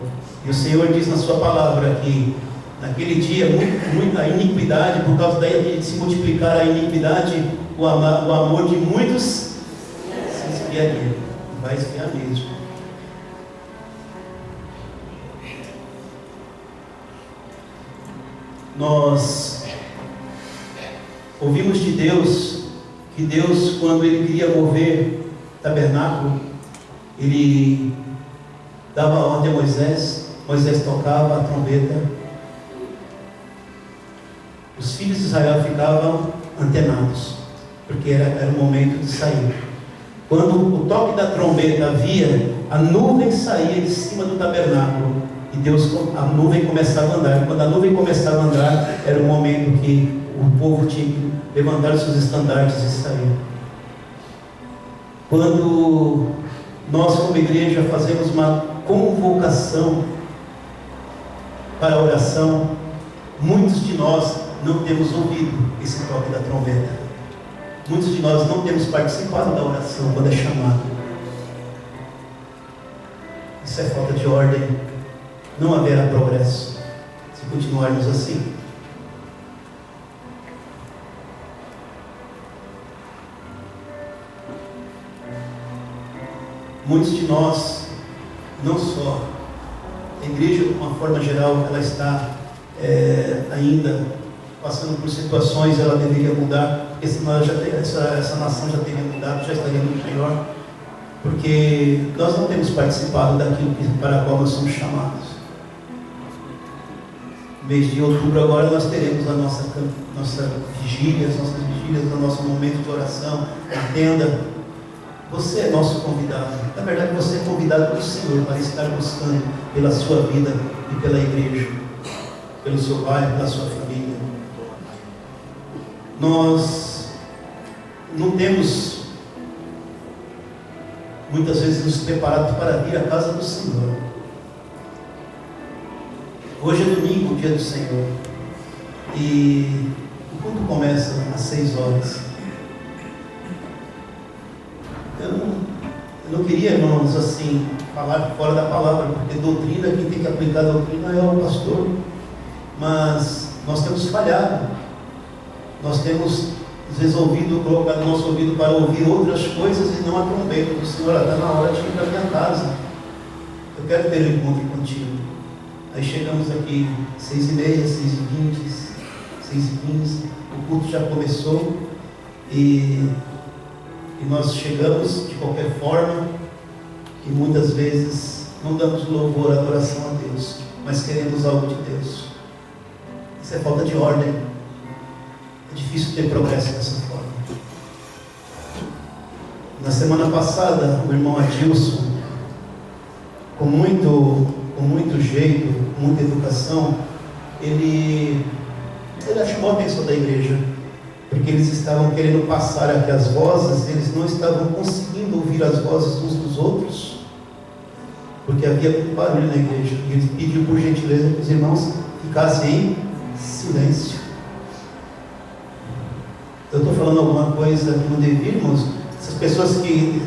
E o Senhor diz na sua palavra que naquele dia muita iniquidade, por causa de se multiplicar a iniquidade, o amor de muitos se esfriaria. Vai esfriar mesmo. Nós ouvimos de Deus que Deus, quando Ele queria mover o tabernáculo, Ele dava a ordem a Moisés. Moisés tocava a trombeta. Os filhos de Israel ficavam antenados, porque era o momento de sair. Quando o toque da trombeta havia, a nuvem saía de cima do tabernáculo. E a nuvem começava a andar. Quando a nuvem começava a andar, era o momento que o povo tinha que levantar os seus estandartes e sair. Quando nós, como igreja, fazemos uma convocação para a oração, muitos de nós não temos ouvido esse toque da trombeta. Muitos de nós não temos participado da oração quando é chamado. Isso é falta de ordem. Não haverá progresso se continuarmos assim. Muitos de nós, não só a igreja de uma forma geral, ela está ainda passando por situações, ela deveria mudar, porque senão essa nação já teria mudado, já estaria muito melhor, porque nós não temos participado daquilo para a qual nós somos chamados. No mês de outubro agora nós teremos a nossa vigília, as nossas vigílias, o nosso momento de oração, a tenda. Você é nosso convidado. Na verdade, você é convidado pelo Senhor para estar buscando pela sua vida e pela igreja, pelo seu bairro, pela sua família. Nós não temos muitas vezes nos preparado para vir à casa do Senhor. Hoje é domingo, o dia do Senhor. E o O culto começa às 6 horas. Eu não queria, irmãos, assim, falar fora da palavra, porque doutrina, quem tem que aplicar a doutrina é o pastor. Mas nós temos falhado. Nós temos, às vezes, colocado o nosso ouvido para ouvir outras coisas e não a trombeta do Senhor. Está na hora de ir para a minha casa. Eu quero ter um encontro contigo. Aí chegamos aqui 6h30, 6h20, 6h15. O culto já começou e nós chegamos de qualquer forma, e muitas vezes não damos louvor, adoração a Deus, mas queremos algo de Deus. Isso é falta de ordem. É difícil ter progresso dessa forma. Na semana passada, o irmão Adilson, com muito jeito, com muita educação, ele chamou a atenção da igreja, porque eles estavam querendo passar aqui as vozes, eles não estavam conseguindo ouvir as vozes uns dos outros, porque havia muito barulho na igreja. E ele pediu por gentileza que os irmãos ficassem em silêncio. Eu estou falando alguma coisa que não devia, irmãos? Essas pessoas que...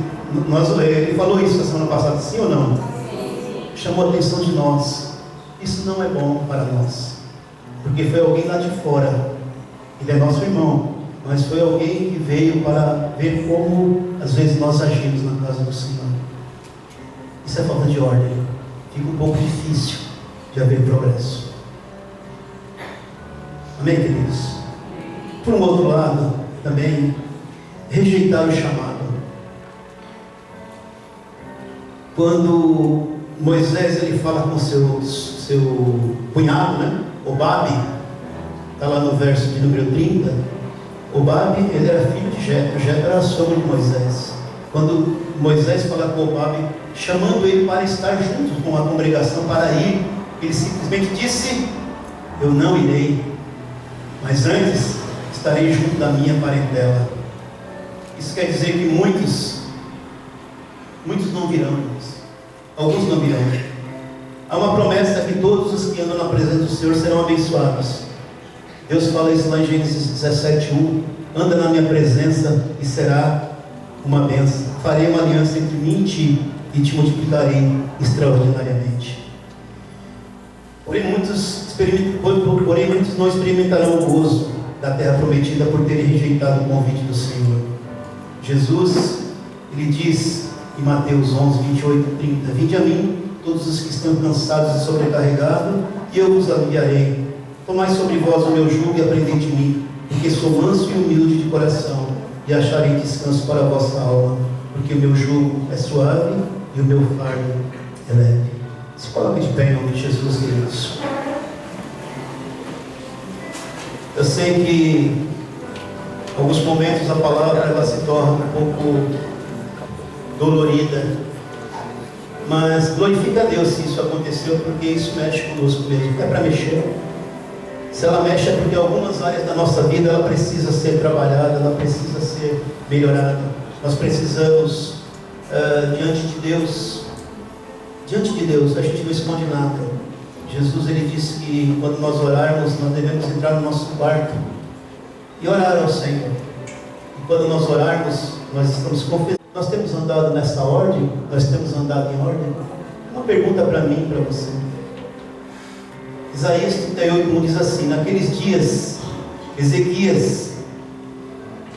ele falou isso na semana passada, sim ou não? Chamou a atenção de nós. Isso não é bom para nós, porque foi alguém lá de fora. Ele é nosso irmão, mas foi alguém que veio para ver como às vezes nós agimos na casa do Senhor. Isso é falta de ordem. Fica um pouco difícil de haver progresso. Amém, queridos? Por um outro lado, também rejeitar o chamado. Quando Moisés ele fala com seu cunhado, né? Obabe, está lá no verso de número 30. Obabe, ele era filho de Jetro. Jetro era sogro de Moisés. Quando Moisés fala com Obabe, chamando ele para estar junto com a congregação, para ir, ele simplesmente disse: eu não irei, mas antes estarei junto da minha parentela. Isso quer dizer que muitos não virão, alguns não virão. Há uma promessa que todos os que andam na presença do Senhor serão abençoados. Deus fala isso lá em Gênesis 17:1. Anda na minha presença e será uma bênção. Farei uma aliança entre mim e ti, e te multiplicarei extraordinariamente. Porém muitos não experimentarão o gozo da terra prometida por terem rejeitado o convite do Senhor. Jesus, ele diz em Mateus 11:28-30: vinde a mim, todos os que estão cansados e sobrecarregados, e eu vos aliviarei. Tomai sobre vós o meu jugo e aprendei de mim, porque sou manso e humilde de coração, e acharei descanso para a vossa alma, porque o meu jugo é suave e o meu fardo é leve. Se coloque de pé em nome de Jesus, queridos. Eu sei que em alguns momentos a palavra ela se torna um pouco dolorida, mas glorifica a Deus se isso aconteceu, porque isso mexe conosco mesmo. É para mexer. Se ela mexe é porque algumas áreas da nossa vida ela precisa ser trabalhada, ela precisa ser melhorada. Nós precisamos diante de Deus a gente não esconde nada. Jesus ele disse que quando nós orarmos, nós devemos entrar no nosso quarto e orar ao Senhor. E quando nós orarmos, nós estamos confessando. Nós temos andado nessa ordem? Nós temos andado em ordem? Uma pergunta para mim e para você. Isaías 38:1 diz assim: naqueles dias Ezequias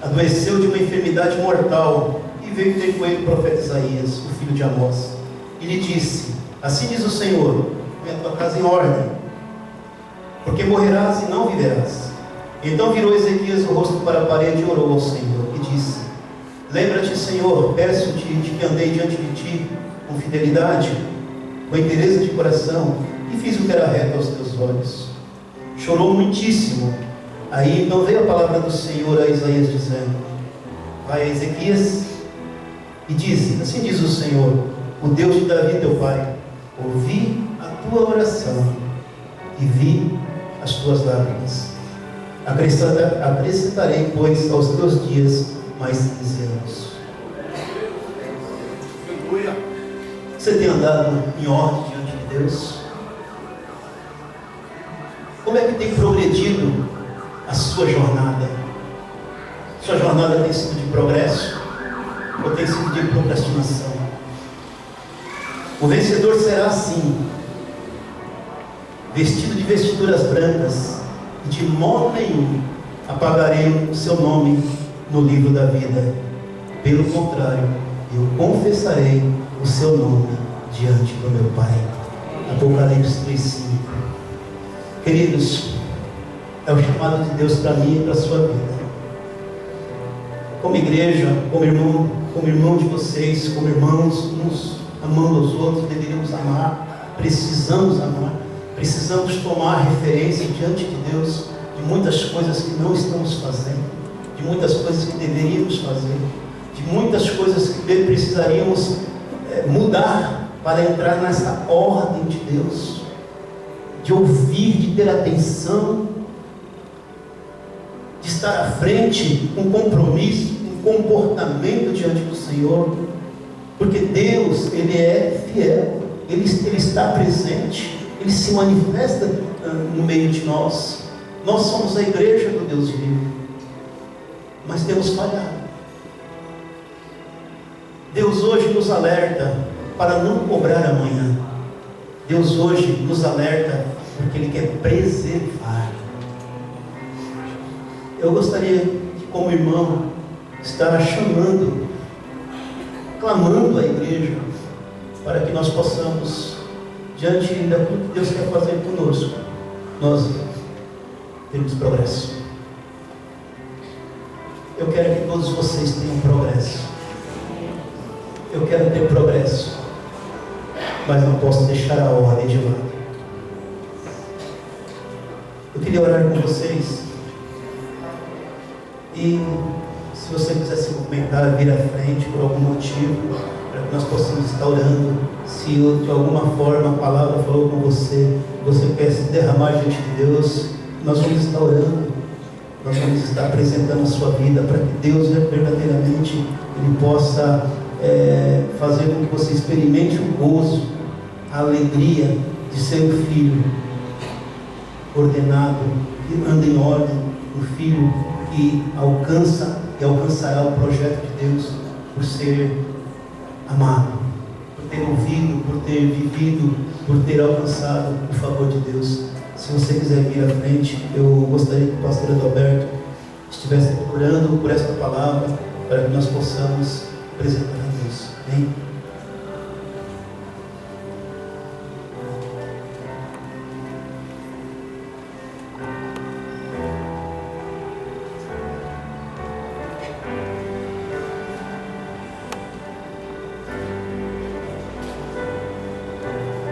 adoeceu de uma enfermidade mortal, e veio ter com ele o profeta Isaías, o filho de Amós, e lhe disse: assim diz o Senhor, põe a tua casa em ordem, porque morrerás e não viverás. Então virou Ezequias o rosto para a parede e orou ao Senhor, e disse: lembra-te, Senhor, peço-te de que andei diante de ti com fidelidade, com inteireza de coração, e fiz o que era reto aos teus olhos. Chorou muitíssimo. Aí então veio a palavra do Senhor a Isaías dizendo: vai a Ezequias e diz: assim diz o Senhor, o Deus de Davi teu pai, ouvi a tua oração e vi as tuas lágrimas. Acrescentarei, pois, aos teus dias mais 15 anos. Você tem andado em ordem diante de Deus? Como é que tem progredido a sua jornada. Sua jornada tem sido de progresso ou tem sido de procrastinação? O vencedor será assim, vestido de vestiduras brancas, e de modo nenhum apagarei o seu nome no livro da vida. Pelo contrário, eu confessarei o seu nome diante do meu Pai. Apocalipse 3:5. Queridos, é o chamado de Deus para mim e para a sua vida. Como igreja, como irmão de vocês, como irmãos, uns amando os outros, deveríamos amar, precisamos amar, precisamos tomar referência diante de Deus de muitas coisas que não estamos fazendo, de muitas coisas que deveríamos fazer, de muitas coisas que precisaríamos mudar para entrar nessa ordem de Deus, de ouvir, de ter atenção, de estar à frente, um compromisso, um comportamento diante do Senhor, porque Deus, Ele é fiel, Ele está presente, Ele se manifesta no meio de nós. Nós somos a igreja do Deus vivo, mas temos falhado. Deus hoje nos alerta para não cobrar amanhã. Deus hoje nos alerta porque Ele quer preservar. Eu gostaria de, como irmão, estar chamando, clamando a igreja, para que nós possamos, diante daquilo que Deus quer fazer conosco, nós termos progresso. Eu quero que todos vocês tenham progresso. Eu quero ter progresso, mas não posso deixar a ordem de lado. Eu queria orar com vocês, e se você quiser se movimentar, vir à frente por algum motivo, para que nós possamos estar orando. Se de alguma forma a palavra falou com você, você quer se derramar diante de Deus, nós vamos estar orando, nós vamos estar apresentando a sua vida, para que Deus verdadeiramente Ele possa fazer com que você experimente o gozo, a alegria de ser um filho ordenado, que anda em ordem, um filho que alcança e alcançará o projeto de Deus, por ser amado, por ter ouvido, por ter vivido, por ter alcançado o favor de Deus. Se você quiser vir à frente, eu gostaria que o pastor Adalberto estivesse orando por esta palavra, para que nós possamos apresentar a Deus. Amém?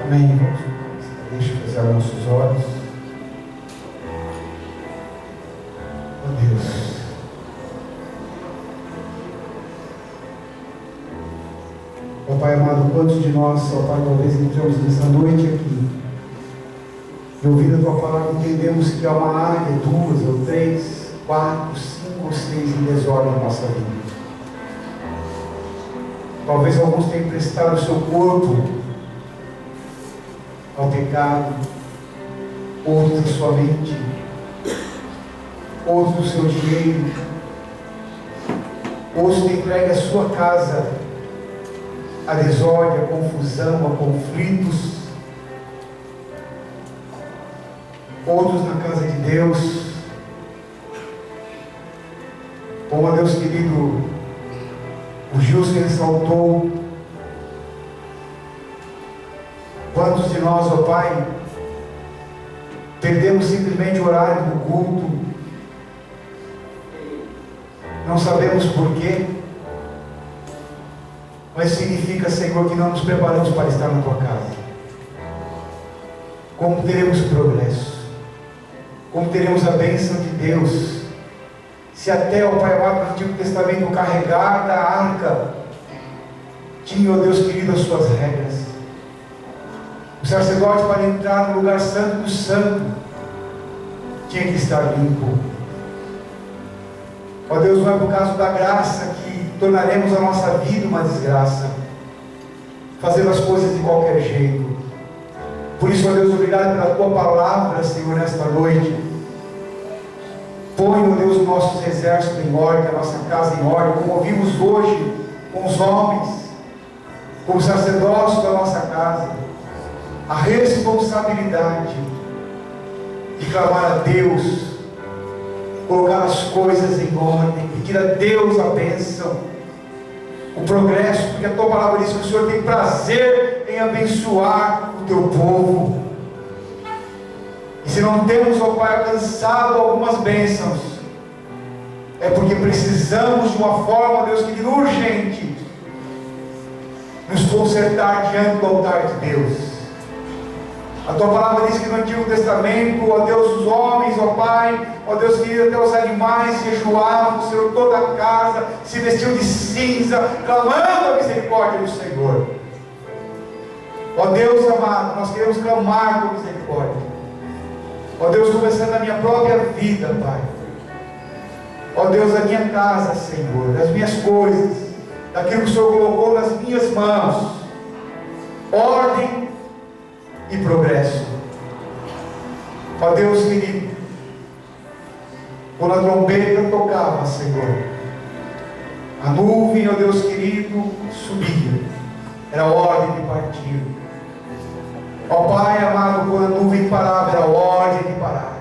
Amém, irmãos? Deixa eu fechar nossos olhos. Oh Deus, ó Pai amado, quantos de nós, ó Pai, talvez entramos nessa noite aqui e ouvindo a Tua palavra, entendemos que há uma área, 2 ou 3, 4, 5 ou 6 em desordem na nossa vida. Talvez alguns tenham prestado o seu corpo ao pecado, outros a sua mente, outros o seu dinheiro, outros têm entregue a sua casa à desordem, à confusão, a conflitos, outros na casa de Deus. Como a Deus querido, o Gilson ressaltou, quantos de nós, ó Pai, perdemos simplesmente o horário do culto, não sabemos porquê, mas significa, Senhor, que não nos preparamos para estar na Tua casa. Como teremos progresso? Como teremos a bênção de Deus? Se até, ó Pai amado, no Antigo Testamento, o carregar da arca tinha, ó Deus querido, as suas regras. O sacerdote, para entrar no lugar santo do santo, tinha que estar limpo. Ó Deus, não é por causa da graça que tornaremos a nossa vida uma desgraça, fazendo as coisas de qualquer jeito. Por isso, ó Deus, obrigado pela Tua palavra, Senhor, nesta noite. Põe, ó Deus, os nossos exércitos em ordem, a nossa casa em ordem, como ouvimos hoje com os homens, como sacerdócio da nossa casa, a responsabilidade de clamar a Deus, colocar as coisas em ordem, pedir a Deus a bênção, o progresso, porque a tua palavra diz que o Senhor tem prazer em abençoar o teu povo. E se não temos, ó Pai, alcançado algumas bênçãos, é porque precisamos de uma forma, Deus querido, urgente, nos consertar diante do altar de Deus. A tua palavra diz que no Antigo Testamento, ó Deus, os homens, ó Pai, ó Deus querido, até os animais jejuavam, Senhor, toda a casa se vestiu de cinza, clamando a misericórdia do Senhor. Ó Deus amado, nós queremos clamar por misericórdia. Ó Deus, começando na minha própria vida, Pai. Ó Deus, a minha casa, Senhor, das minhas coisas, daquilo que o Senhor colocou nas minhas mãos, ordem e progresso. Ó Deus querido, quando a trombeta tocava, Senhor, a nuvem, ó Deus querido, subia, era ordem de partir. Ó Pai amado, quando a nuvem parava, era ordem de parar,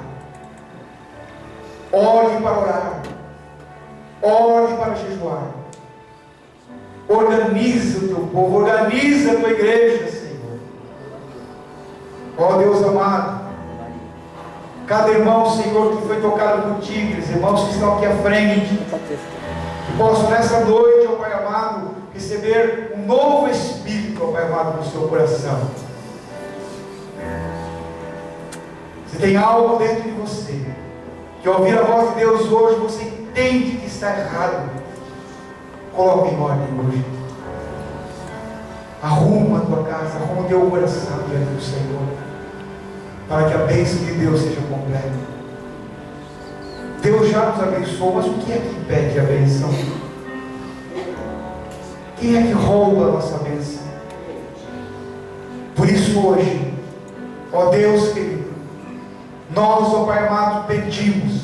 ordem para orar, ordem para jejuar. Organiza o teu povo, organiza a tua igreja, Senhor. Ó Deus amado, cada irmão, Senhor, que foi tocado por tigres, irmãos que estão aqui à frente, que possam nessa noite, ó Pai amado, receber um novo Espírito, ó Pai amado, no seu coração. Se tem algo dentro de você, que ao ouvir a voz de Deus hoje, você entende que está errado, coloque em ordem hoje. Arruma a tua casa, arruma o teu coração diante do Senhor, para que a bênção de Deus seja completa. Deus já nos abençoou, mas o que é que impede a bênção? Quem é que rouba a nossa bênção? Por isso hoje, ó Deus querido, nós, ó Pai amado, pedimos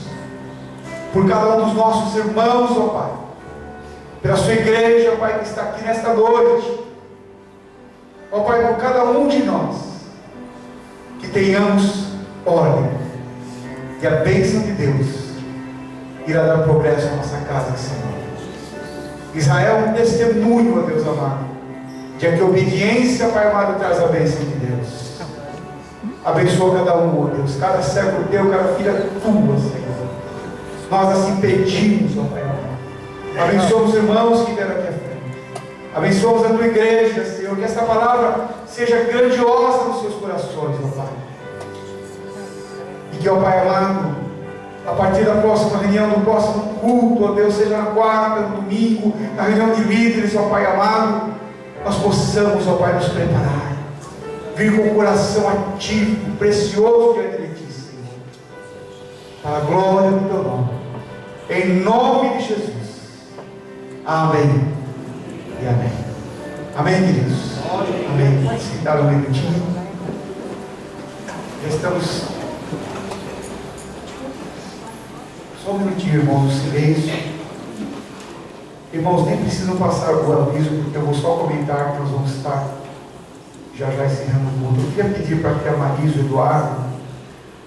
por cada um dos nossos irmãos, ó Pai, pela sua igreja, ó Pai, que está aqui nesta noite, ó Pai, por cada um de nós, que tenhamos ordem, e a bênção de Deus irá dar progresso à nossa casa, Senhor. Israel é um testemunho, ó Deus amado, de que a obediência, Pai amado, traz a bênção de Deus. Abençoa cada um, ó Deus, cada servo teu, cada filha tua, Senhor. Nós assim pedimos, ó Pai amado. Abençoa os irmãos que vieram aqui à frente. Abençoamos a tua igreja, Senhor, que essa palavra seja grandiosa nos seus corações, ó Pai. E que, ó Pai amado, a partir da próxima reunião, do próximo culto, ó Deus, seja na quarta, no domingo, na reunião de líderes, ó Pai amado, nós possamos, ó Pai, nos preparar, vir com o coração ativo, precioso diante de Ti, Senhor, para a glória do Teu nome, em nome de Jesus. Amém e amém. Amém, queridos? Amém. Sentar um minutinho. Já estamos. Só um minutinho, irmãos, no silêncio. Irmãos, nem precisam passar o aviso, porque eu vou só comentar que nós vamos estar já encerrando o culto. Eu queria pedir para que a Marisa, o Eduardo,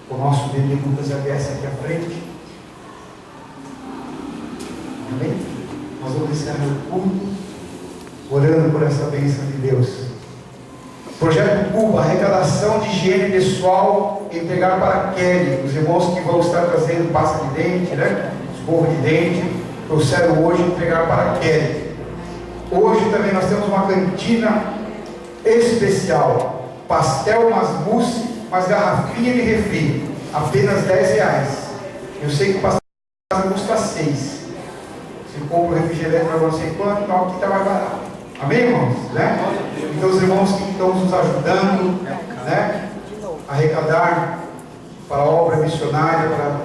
o nosso bebê Lucas, viesse aqui à frente. Amém? Nós vamos encerrar o culto, orando por essa bênção de Deus. Projeto Cuba, arrecadação de higiene pessoal, entregar para Kelly, os irmãos que vão estar trazendo pasta de dente, né? Escova de dente, trouxeram hoje entregar para Kelly. Hoje também nós temos uma cantina especial, pastel, mousse, mas garrafinha de refri, apenas R$10. Eu sei que o pastel custa 6. Se compra o refrigerante para não sei quanto, então aqui está mais barato. Amém, irmãos? Né? Então os irmãos que estão nos ajudando, né, a arrecadar para a obra missionária, para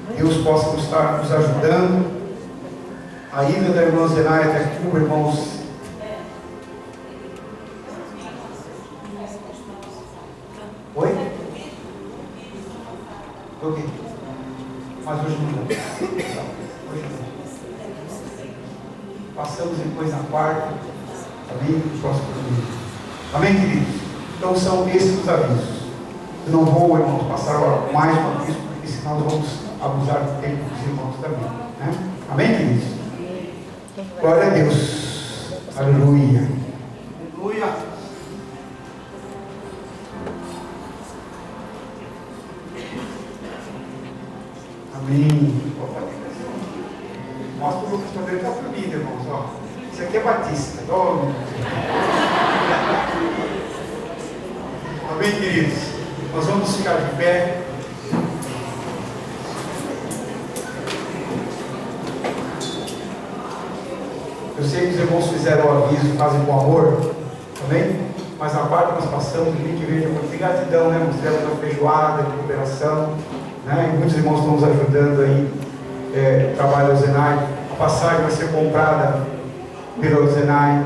que Deus possa estar nos ajudando. A ida da irmã Zenaia até Cuba, irmãos. Oi? Ok. mas hoje não dá. Hoje não. Passamos depois na quarta, amém? No próximo domingo. Amém, queridos? Então são esses os avisos. Eu não vou, irmãos, passar mais um aviso, porque senão nós vamos abusar do tempo dos irmãos também. Né? Amém, queridos? Glória a Deus. Aleluia. Aleluia. Amém. Mostra o Lucas também está dormindo, irmãos. Ó. Isso aqui é Batista. Amém, queridos? Nós vamos ficar de pé. Eu sei que os irmãos fizeram o aviso, fazem com amor, amém? Mas na parte nós passamos, domingo que vem, de gratidão, né? Mostramos uma feijoada, de cooperação, né? E muitos irmãos estão nos ajudando aí, trabalho ao Zenai. A passagem vai ser comprada pelo Zenai,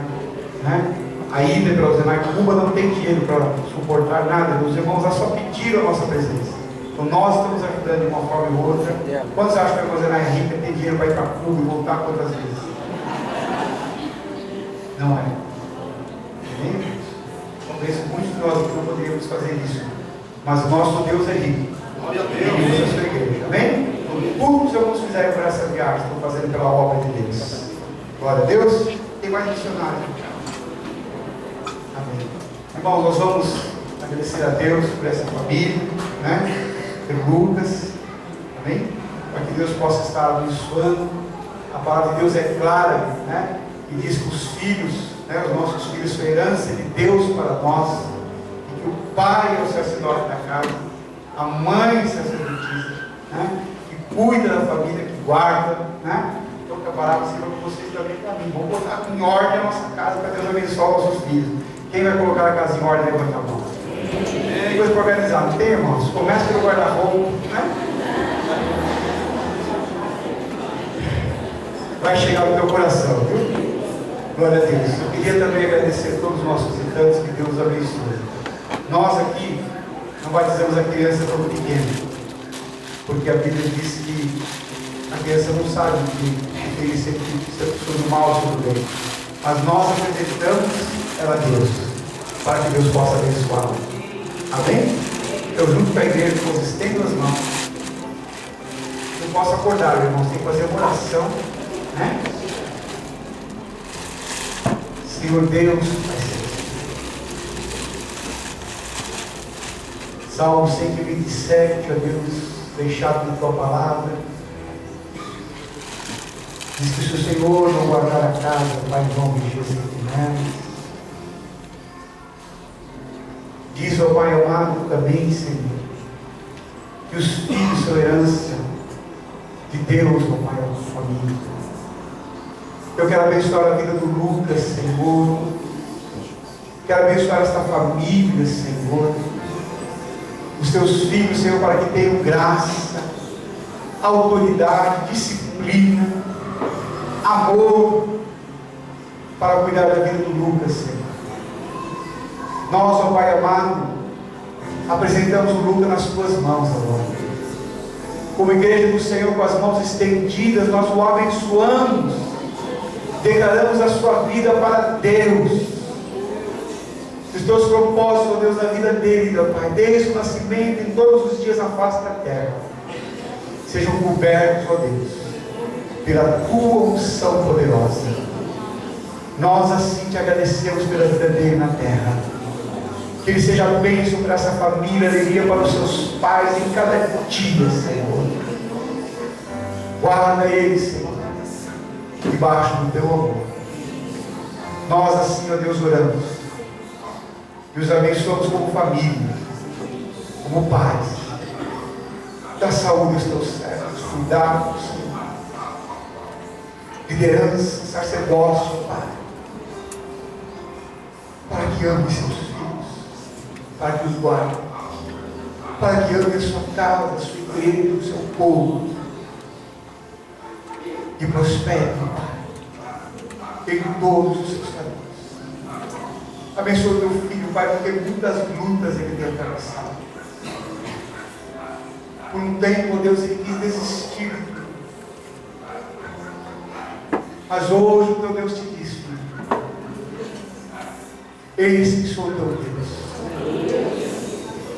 né? A ida pelo Zenai. Cuba não tem dinheiro para suportar nada, os irmãos lá só pediram a nossa presença. Então nós estamos ajudando de uma forma ou outra. Quantos acham que o Zenai é rico, tem dinheiro para ir para Cuba e voltar quantas vezes? Não é. Amém? Talvez muitos de nós não poderíamos fazer isso. Mas o nosso Deus é rico. Glória a Ele usa a sua igreja. Amém? Tudo que os irmãos fizerem por essa viagem, estão fazendo pela obra de Deus. Glória a Deus. Tem mais missionário. Amém. Irmãos, nós vamos agradecer a Deus por essa família, né? Pelo Lucas. Amém? Para que Deus possa estar abençoando. A palavra de Deus é clara, né? E diz que os filhos, né, os nossos filhos são herança de Deus para nós, e que o pai é o sacerdote da casa, a mãe é sacerdotisa, né, que cuida da família, que guarda, né? Então, camarada, Senhor, que vocês também para mim. Vamos botar em ordem a nossa casa para Deus abençoar os nossos filhos. Quem vai colocar a casa em ordem, levanta a mão. Tem coisa para organizar, não tem, irmãos? Começa pelo guarda-roupa, né? Vai chegar no teu coração, viu? Glória a Deus. Eu queria também agradecer a todos os nossos visitantes, que Deus abençoe. Nós aqui não batizamos a criança tão pequena, porque a Bíblia diz que a criança não sabe que tem sobre o mal ou sobre o bem. Mas nós apresentamos ela a Deus, para que Deus possa abençoá-la. Amém? Eu junto com a igreja, que vocês estendam as mãos. Eu posso acordar, irmãos, tem que fazer uma oração, né? Senhor Deus, Salmo 127, ó Deus, deixado na tua palavra, diz que se o Senhor não guardar a casa, Pai, em nome de Jesus, diz ao Pai amado também, Senhor, que os filhos são herança de Deus, ó Pai, a família. Eu quero abençoar a vida do Lucas, Senhor. Quero abençoar esta família, Senhor. Os teus filhos, Senhor, para que tenham graça, autoridade, disciplina, amor, para cuidar da vida do Lucas, Senhor. Nós, ó Pai amado, apresentamos o Lucas nas tuas mãos agora. Como igreja do Senhor, com as mãos estendidas, nós o abençoamos. Declaramos a sua vida para Deus. Os teus propósitos, ó Deus, na vida dele, ó Pai, desde o nascimento, em todos os dias na face da terra, sejam cobertos, ó Deus, pela tua unção poderosa. Nós assim te agradecemos pela vida dele na terra. Que ele seja bênção para essa família, alegria para os seus pais em cada dia, Senhor. Guarda ele, Senhor, debaixo do teu amor. Nós assim, ó Deus, oramos e os abençoamos como família, como pais. Dá saúde aos teus servos, cuidados, liderança, sacerdócio, Pai, para que ame seus filhos, para que os guarde, para que ame a sua casa, a sua igreja, o seu povo, e prospere, Pai, em todos os seus caminhos. Abençoa teu filho, Pai, porque muitas lutas ele tem atravessado. Por um tempo, Deus, ele quis desistir. Mas hoje o teu Deus te diz, filho, eis que sou o teu Deus,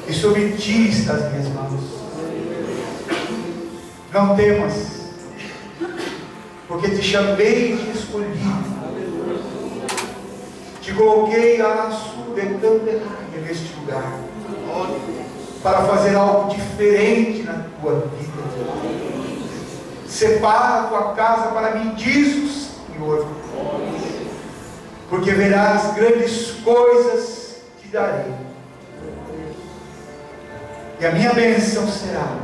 e sobre ti está as minhas mãos. Não temas, porque te chamei e te escolhi, te coloquei a laço de Candelária neste lugar, para fazer algo diferente na tua vida. Separa a tua casa para mim, diz o Senhor, porque verás grandes coisas te darei, e a minha bênção será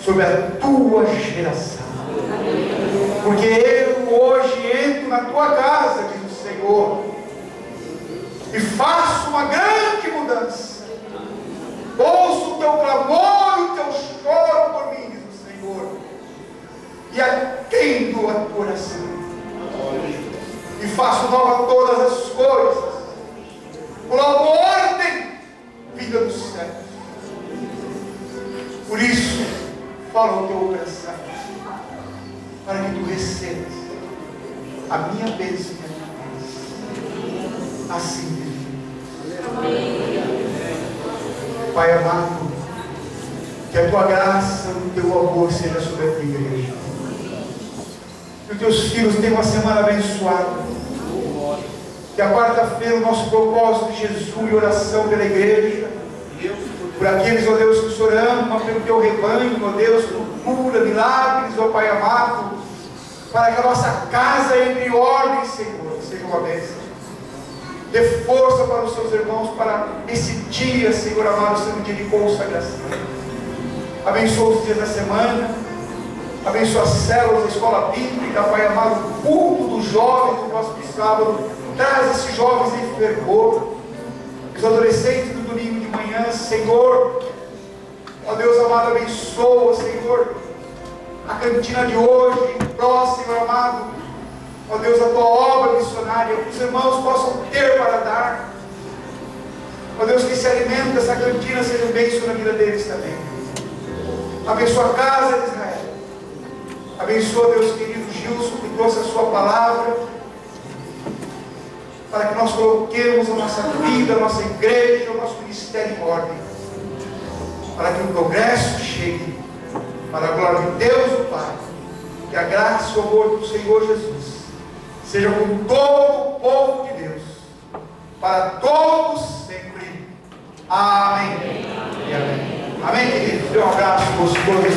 sobre a tua geração, porque eu hoje entro na tua casa, diz o Senhor, e faço uma grande mudança. Ouço o teu clamor e o teu choro por mim, diz o Senhor, e atendo a tua oração, e faço nova todas as coisas, coloco ordem, vinda dos céus. Por isso, fala o teu coração, para que tu recebas a minha bênção e a minha bênção. Assim diz Deus. Pai amado, que a tua graça e o teu amor seja sobre a tua igreja. Que os teus filhos tenham uma semana abençoada. Que a quarta-feira o nosso propósito de jejum e oração pela igreja, por aqueles, ó Deus, que o Senhor ama, pelo teu rebanho, ó Deus, por cura, milagres, ó Pai amado, para que a nossa casa entre em ordem, Senhor, seja uma bênção. Dê força para os seus irmãos para esse dia, Senhor amado, ser um dia de consagração. Abençoa os dias da semana, abençoa as células da escola bíblica, Pai amado, o culto dos jovens do próximo sábado. Traz esses jovens em fervor, os adolescentes do domingo de manhã, Senhor. Ó Deus amado, abençoa, Senhor, a cantina de hoje, próximo, amado. Ó Deus, a tua obra missionária, que os irmãos possam ter para dar. Ó Deus, que esse alimento dessa cantina seja um bênção na vida deles também. Abençoa a casa de Israel. Abençoa, Deus querido, Gilson, que trouxe a sua palavra, para que nós coloquemos a nossa vida, a nossa igreja, o nosso ministério em ordem, para que o progresso chegue, para a glória de Deus o Pai, que a graça e o amor do Senhor Jesus seja com todo o povo de Deus, para todos sempre. Amém. Amém. Amém, queridos. Dê um abraço gostoso. Deus